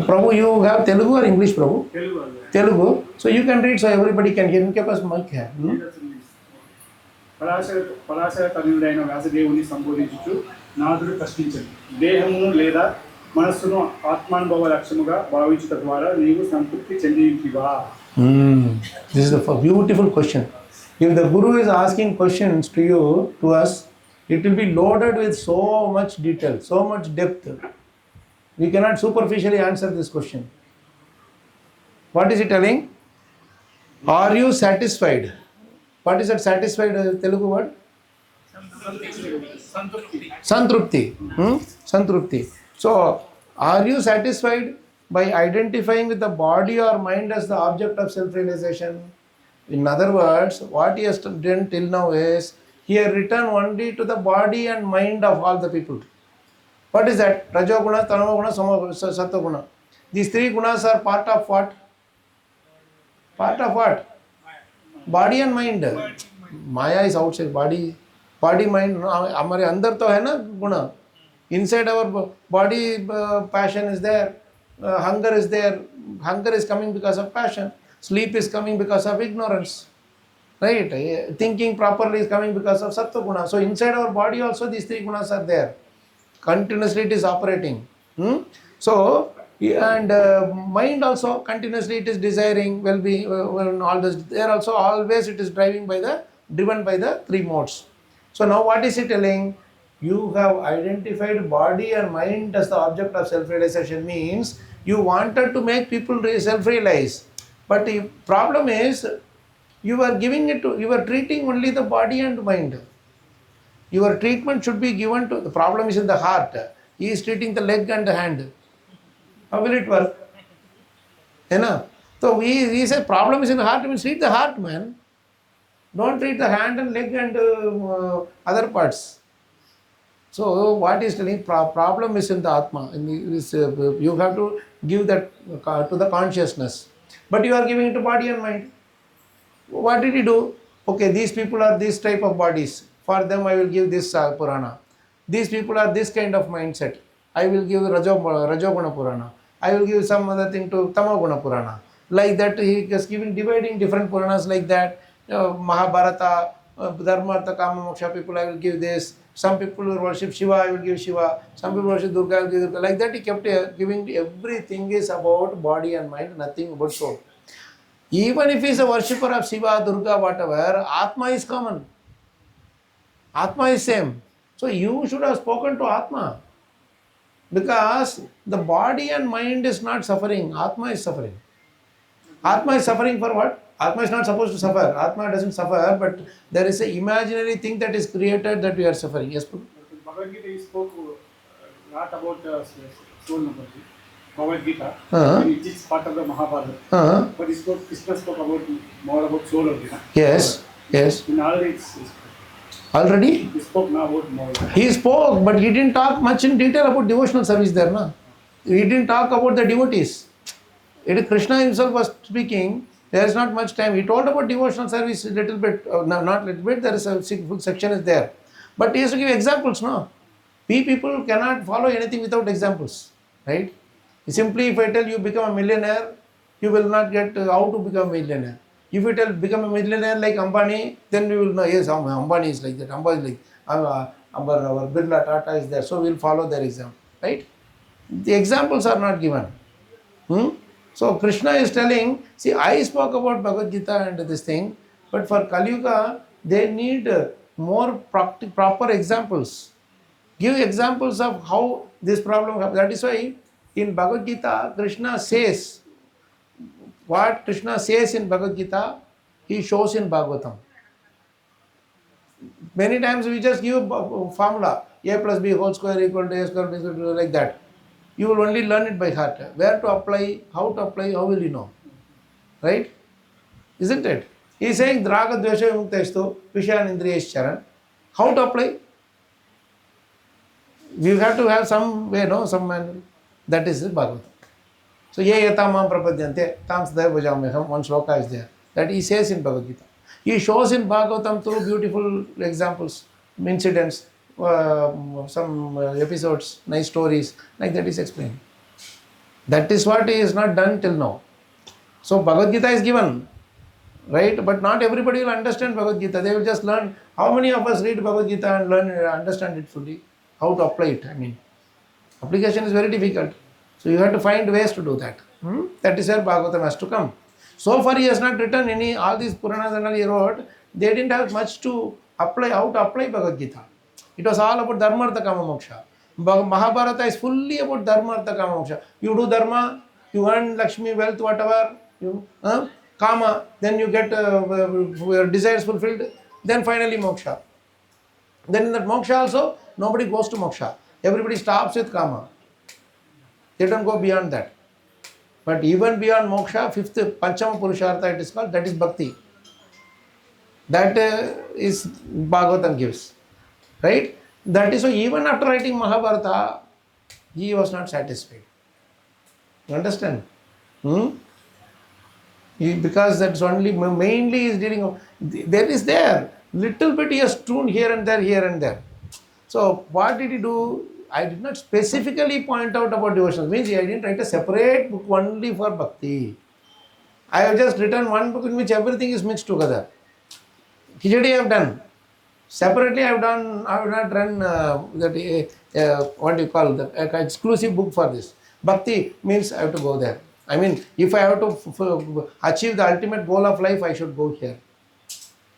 Prabhu, you have Telugu or English, Prabhu? Telugu. So you can read so everybody can hear. Inke paas mic hai. Parashara తనయుడైన వ్యాసదేవుని సంబోధించుచు నాదుడు ప్రశ్నించను. దేహమును లేదా మనస్సును ఆత్మానుభవ లక్ష్యముగా భావించుట ద్వారా నీవు సంతృప్తి చెందించివా? This is a beautiful question. If the Guru is asking questions to you, to us, it will be loaded with so much detail, so much depth. We cannot superficially answer this question. What is he telling? Are you satisfied? What is that satisfied Telugu word? Santrupti. Santrupti. So, are you satisfied by identifying with the body or mind as the object of self-realization? In other words, what he has done till now is, he has written only to the body and mind of all the people. What is that? Rajoguna, Tamoguna, Sattoguna. These three gunas are part of what? Part of what? Body and mind. Maya is outside. Body, mind. हमारे अंदर तो है ना गुना. Inside our body, passion is there. Hunger is there. Hunger is coming because of passion. Sleep is coming because of ignorance. Right? Thinking properly is coming because of sattva guna. So inside our body also these three gunas are there. Continuously it is operating. So, and mind also continuously it is desiring, well-being, all this. There also always it is driven by the three modes. So now what is he telling? You have identified body and mind as the object of self-realization, means you wanted to make people self-realize. But the problem is, you are treating only the body and mind. Your treatment should be given to, the problem is in the heart. He is treating the leg and the hand. How will it work? So we say problem is in the heart, means treat the heart, man. Don't treat the hand and leg and other parts. So what is telling, problem is in the atma. You have to give that to the consciousness. But you are giving it to body and mind. What did he do? Okay, these people are this type of bodies. For them I will give this Purana. These people are this kind of mindset. I will give Rajoguna Purana. I will give some other thing to Tamoguna Purana. Like that he is dividing different Puranas like that. Mahabharata, Dharma, Artha, Kama, Moksha people, I will give this. Some people will worship Shiva, I will give Shiva. Some people worship Durga, I will give Durga. Like that he kept giving, everything is about body and mind, nothing about soul. Even if he is a worshipper of Shiva, Durga, whatever, Atma is common. Atma is same. So you should have spoken to Atma. Because the body and mind is not suffering, Atma is suffering. Atma is suffering for what? Atma is not supposed to suffer. Atma doesn't suffer, but there is an imaginary thing that is created that we are suffering. Yes, Prabhu? Bhagavad Gita he spoke not about soul number. Bhagavad Gita, it is part of the Mahabharata. But he spoke, Krishna spoke about more about soul only. Yes, yes. In already it's Already? he spoke now about more. He spoke, but he didn't talk much in detail about devotional service there. Na? He didn't talk about the devotees. Krishna himself was speaking. There is not much time. He told about devotional service a little bit, not little bit, there is a full section is there. But he has to give examples, no? We people cannot follow anything without examples, right? Simply if I tell you become a millionaire, you will not get how to become a millionaire. If you tell become a millionaire like Ambani, then we will know, yes, Ambani is like that, Ambani is like, our Birla Tata is there, so we will follow their example, right? The examples are not given. So Krishna is telling, see, I spoke about Bhagavad Gita and this thing, but for Kali Yuga, they need more proper examples. Give examples of how this problem happens. That is why in Bhagavad Gita, Krishna says, what Krishna says in Bhagavad Gita, he shows in Bhagavatam. Many times we just give a formula, a plus b whole square equal to a square, b square, like that. You will only learn it by heart. Where to apply, how will you know? Right? Isn't it? He is saying, Draga Dvesha Vimuktastu, Vishayan Indriyesh. How to apply? You have to have some way, no? Some manual. That is the Bhagavatam. So, ye yatamam prapadyante, tam sadaiva bhajamyaham, one sloka is there. That he says in Bhagavad Gita. He shows in Bhagavatam through beautiful examples, incidents, some episodes, nice stories, like that is explained. That is what is not done till now. So Bhagavad Gita is given, right? But not everybody will understand Bhagavad Gita. They will just learn. How many of us read Bhagavad Gita and understand it fully? How to apply it? I mean, application is very difficult. So you have to find ways to do that. That is where Bhagavatam has to come. So far he has not written all these Puranas and all he wrote, they didn't have much to apply, how to apply Bhagavad Gita. It was all about dharma, artha, kama, moksha. Mahabharata is fully about dharma, artha, kama, moksha. You do dharma, you earn Lakshmi, wealth, whatever, kama, then you get your desires fulfilled, then finally moksha. Then in that moksha also, nobody goes to moksha. Everybody stops with kama. They don't go beyond that. But even beyond moksha, fifth, panchama purushartha it is called, that is bhakti. That is Bhagavatam gives. Right? That is why even after writing Mahabharata, he was not satisfied. You understand? Because that's only, mainly is dealing of, there is there. Little bit he has tuned here and there, here and there. So what did he do? I did not specifically point out about devotion. Means I didn't write a separate book only for bhakti. I have just written one book in which everything is mixed together. Khichdi I have done. Separately I have not run what do you call that, exclusive book for this. Bhakti means I have to go there. I mean, if I have to achieve the ultimate goal of life, I should go here.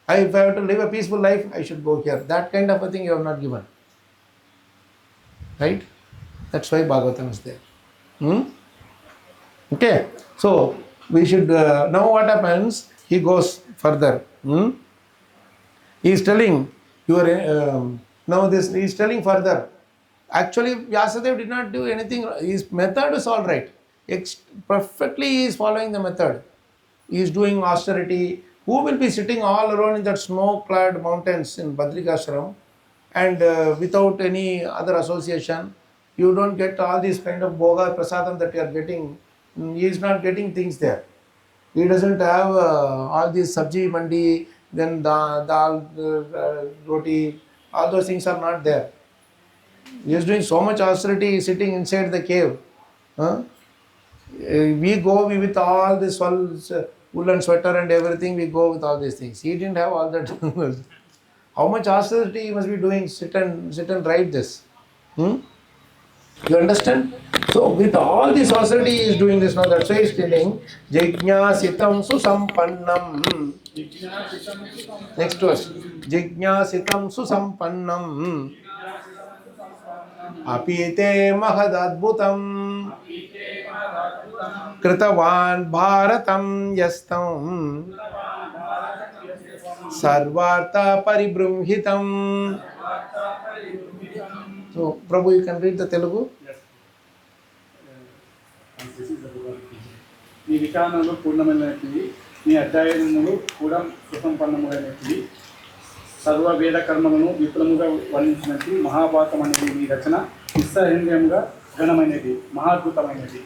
If I have to live a peaceful life, I should go here. That kind of a thing you have not given. Right? That's why Bhagavatam is there. Okay. So, we should, now what happens? He goes further. He is telling, now this, he is telling further. Actually, Vyasadeva did not do anything. His method is all right. Perfectly he is following the method. He is doing austerity. Who will be sitting all alone in that snow-clad mountains in Badrikashram and without any other association? You don't get all these kind of bhoga prasadam that you are getting. He is not getting things there. He doesn't have all these sabji mandi, then dal, roti, all those things are not there. He is doing so much austerity sitting inside the cave. We go with all this woolen sweater and everything, we go with all these things. He didn't have all that. How much austerity he must be doing? Sit and write this. You understand? So with all this austerity he is doing this now. That's why he is telling Jignāsitam susampannam. Next verse. Jignāsitam susampannam. Apite mahadadbhutam. Kritavan bharatam yastam. Sarvartha paribrumbhitam. So, Prabhu, you can read the Telugu? Yes. నీ విధానంలో పూర్ణమైనది, నీ అధ్యయనములు కూడా సుసంపన్నములైనది, సర్వ వేద కర్మలను విపులముగా వర్ణించినది, మహాభారతం అనేది నీ రచన నిస్సందేహంగా ఘనమైనది, మహాద్భుతమైనది.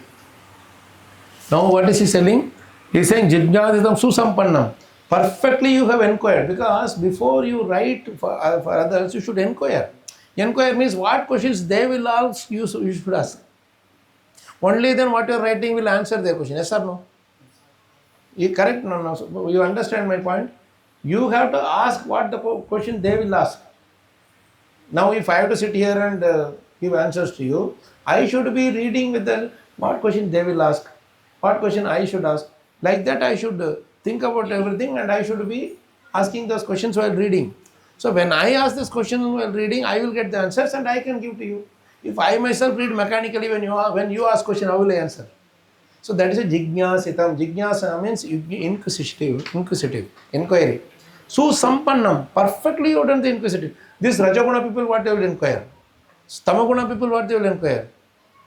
Now what is he saying? He is saying Jignāsitam susampannam. Perfectly you have inquired, because before you write for others, you should inquire. Inquire means what questions they will ask, you should ask. Only then what you are writing will answer their question. Yes or no? You correct? No. You understand my point? You have to ask what the question they will ask. Now if I have to sit here and give answers to you, I should be reading with the what question they will ask, what question I should ask. Like that I should think about everything and I should be asking those questions while reading. So when I ask this question while reading, I will get the answers and I can give to you. If I myself read mechanically, when you ask question, how will I answer? So that is a jignāsitam. Jignāsa means inquisitive, inquiry. Susampannam, perfectly you have done the inquisitive. This Rajaguna people, what they will inquire? Tamaguna people, what they will inquire?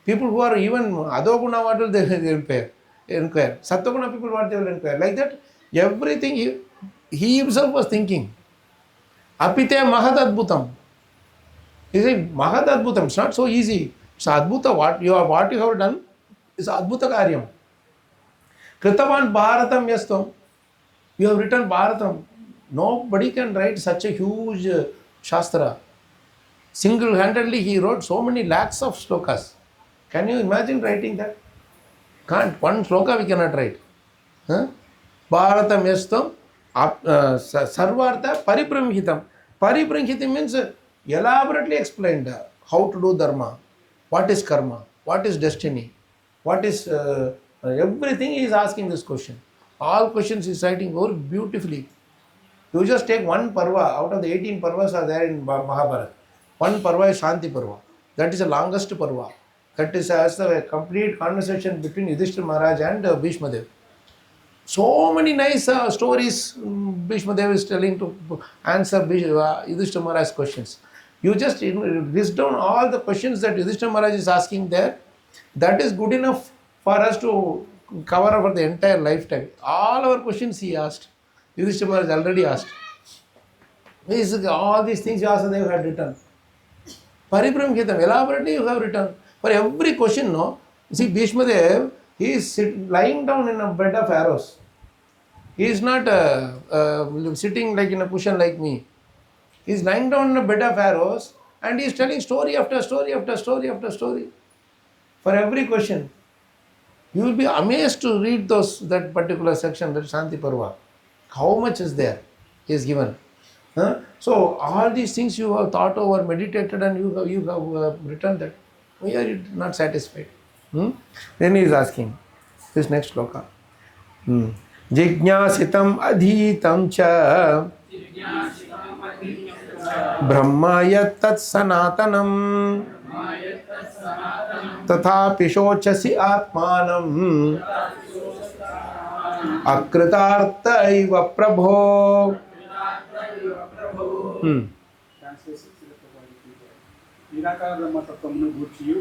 People who are even Adoguna, what will they inquire? Sattaguna people, what they will inquire? Like that, everything he himself was thinking. Apite mahadadbhutam. He said, mahadadbhutam, it's not so easy. It's adbhuta, what you have done is adbhuta karyam. Kritavan bharatam yastam. You have written Bharatam. Nobody can write such a huge Shastra. Single-handedly he wrote so many lakhs of slokas. Can you imagine writing that? Can't. One sloka we cannot write. Bharatam yastam sarvartha paribrumbhitam. Paribrumbhitam means elaborately explained how to do dharma, what is karma, what is destiny, what is everything he is asking this question. All questions he is writing very beautifully. You just take one parva out of the 18 parvas are there in Mahabharata. One parva is Shanti parva. That is the longest parva. That is as a complete conversation between Yudhishthira Maharaj and Bhishma Dev. So many nice stories Bhishma Dev is telling to answer Yudhishthira Maharaj's questions. You just list down all the questions that Yudhishthira Maharaj is asking there. That is good enough for us to cover over the entire lifetime. All our questions he asked. Yudhishthira Maharaj already asked. All these things Vyasadeva had written. Paribrumbhitam, elaborately you have written. For every question, no? You see, Bhishma Dev, he is lying down in a bed of arrows. He is not sitting like in a cushion like me. He is lying down in a bed of arrows and he is telling story after story after story after story. For every question. You will be amazed to read that particular section, that Shanti Parva. How much is there? He is given. So all these things you have thought over, meditated, and you have written that. Why are you not satisfied? Then he is asking. This next sloka. Jignāsitam adhītam ca brahma yat-tat sanātanam tathāpi shochasi ātmānam akrita iva prabho. నిరాకార బ్రహ్మతత్వమును గూర్చియు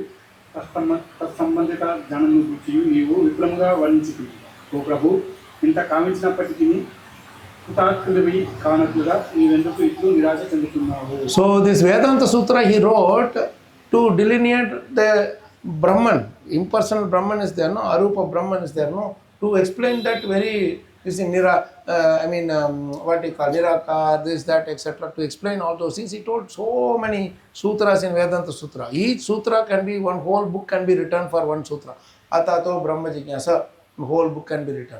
తత్సంబంధిత జ్ఞానమును గూర్చియు నీవు విపులంగా వర్ణించితివి. ఓ ప్రభు, ఇంత కామించినప్పటికీ కృతార్థుడివి కానట్లుగా నీవెందుకు ఇట్లు నిరాశ చెందుతున్నావు? So this Vedanta Sutra he wrote to delineate the Brahman. Impersonal Brahman is there, no? Arupa Brahman is there, no? To explain that very, what you call Nirakar, this, that, etc. To explain all those things, he told so many sutras in Vedanta Sutra. Each sutra can be, one whole book can be written for one sutra. Atato Brahma Jignasa, whole book can be written.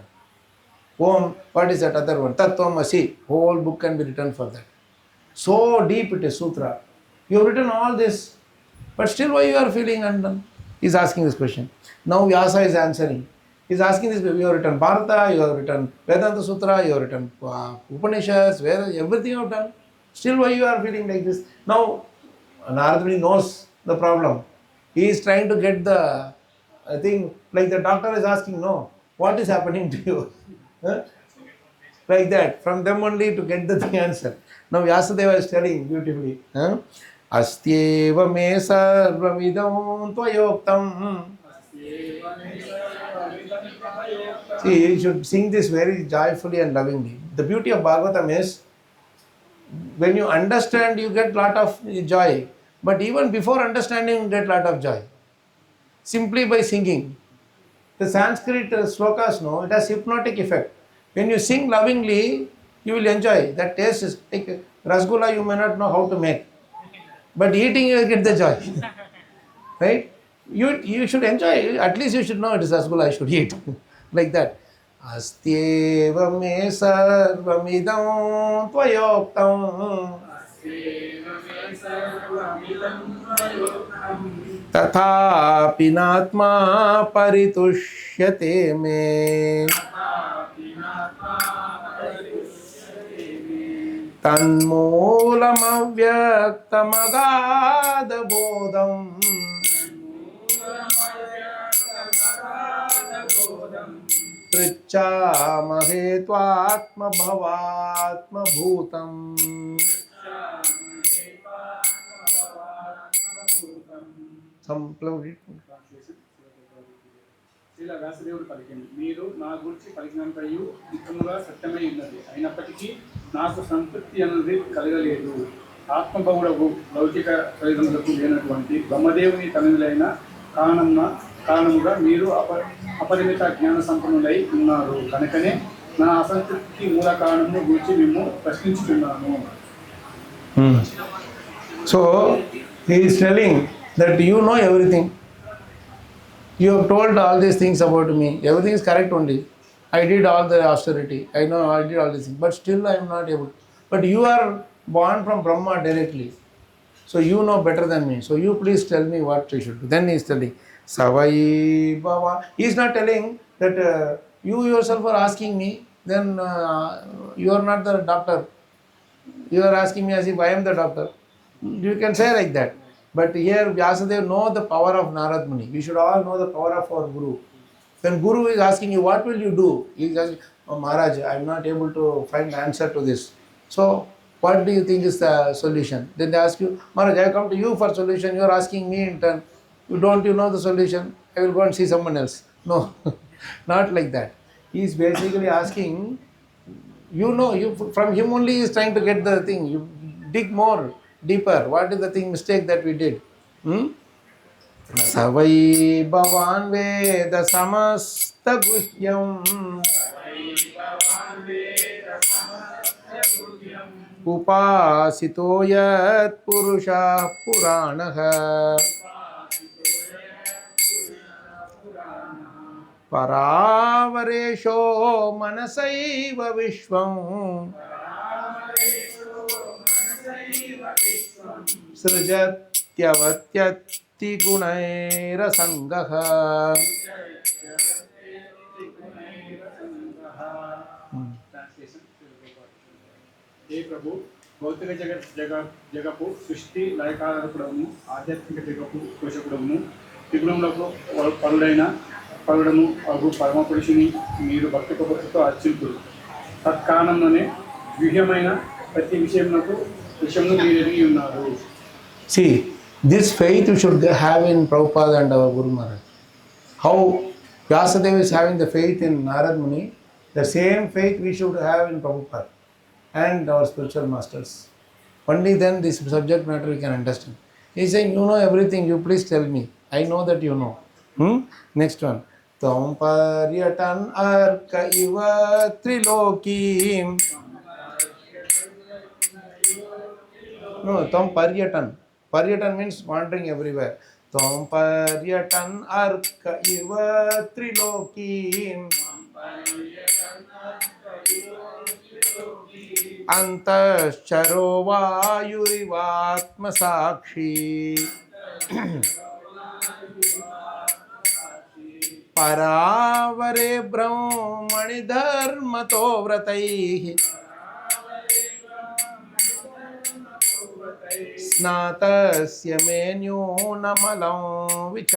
Om, what is that other one? Tattvamasi, whole book can be written for that. So deep it is, sutra. You have written all this, but still why you are feeling undone? He is asking this question. Now Vyasa is answering. He is asking this, you have written Bharata, you have written Vedanta Sutra, you have written Upanishads, Vedas, everything you have done. Still why you are feeling like this? Now Narada Muni knows the problem. He is trying to get the thing, like the doctor is asking, no, what is happening to you? Huh? Like that, from them only to get the answer. Now Vyasadeva is telling beautifully, Astyeva me sarvamidam tvayoktam. See, you should sing this very joyfully and lovingly. The beauty of Bhagavatam is, when you understand, you get lot of joy. But even before understanding, you get lot of joy. Simply by singing. The Sanskrit slokas, no, it has hypnotic effect. When you sing lovingly, you will enjoy. That taste is like rasgulla, you may not know how to make. But eating, you will get the joy. Right? You should enjoy. At least you should know it is rasgulla, I should eat. Like that. Astyeva me sarvamidam tvayoktam. Tathapi natma paritushyate me. Tanmoolam avyaktamagada bodham. Pricchamahe atma-bhavatma-bhutam. ఇలా వ్యాసదేవుడు పలికింది, మీరు నా గురించి పలికినంతయు నిత్యముగా సత్యమై ఉన్నది, అయినప్పటికీ నాకు సంతృప్తి అన్నది కలగలేదు. ఆత్మభౌడవు లౌకిక ప్రయోజనములకు లేనటువంటి బ్రహ్మదేవుని తనయులైన కారణముగా మీరు అపరిమిత జ్ఞాన సంపన్నులై ఉన్నారు. కనుకనే నా అసంతృప్తికి మూల కారణము గురించి మేము ప్రశ్నించుతున్నాను. So he is telling that you know everything. You have told all these things about me. Everything is correct only. I did all the austerity. I know I did all these things. But still I am not able. But you are born from Brahma directly. So you know better than me. So you please tell me what I should do. Then he is telling, Savai Baba. He is not telling that you yourself are asking me. Then you are not the doctor. You are asking me as if I am the doctor. You can say like that. But here Vyasadeva know the power of Narad Muni. We should all know the power of our Guru. When Guru is asking you, what will you do? He is asking, oh Maharaj, I am not able to find the answer to this. So, what do you think is the solution? Then they ask you, Maharaj, I have come to you for solution. You are asking me in turn. Don't you know the solution? I will go and see someone else. No, not like that. He is basically asking, you know, from him only he is trying to get the thing. You dig more, deeper. What is the thing, mistake that we did? Savai bhavan veda samasta guhyaṁ upasito yat purusha purāṇaha paravaresho manasaiva vishvam srijatyavatyati gunaira sangaha. हे प्रभु, भौतिक जगపు సృష్టి లయకారకుడము, ఆధ్యాత్మిక జగపు పోషకుడము, త్రిగుణములకు పరుడము అగు పరమ పురుషుని మీరు భక్తి ప్రపత్తితో అర్చింతుడు. తత్కారణంలోనే గుహ్యమైన ప్రతి విషయమును మీరు ఎరిగి ఉన్నారు. See, this faith you should have in Prabhupada and our Guru Maharaj. How Vyasadeva is having the faith in Narad Muni, the same faith we should have in Prabhupada and our spiritual masters. Only then this subject matter we can understand. He is saying, you know everything, you please tell me. I know that you know. Next one. Tam paryatan arka iva trilokim. No, tam paryatan. Paryatan means wandering everywhere. Tam paryatan arka iva trilokim. अंतश्चरो वायुरिवात्मसाक्षी परावरे ब्रह्मणि धर्मतो व्रतैः स्नातस्य मे न्यूनमलं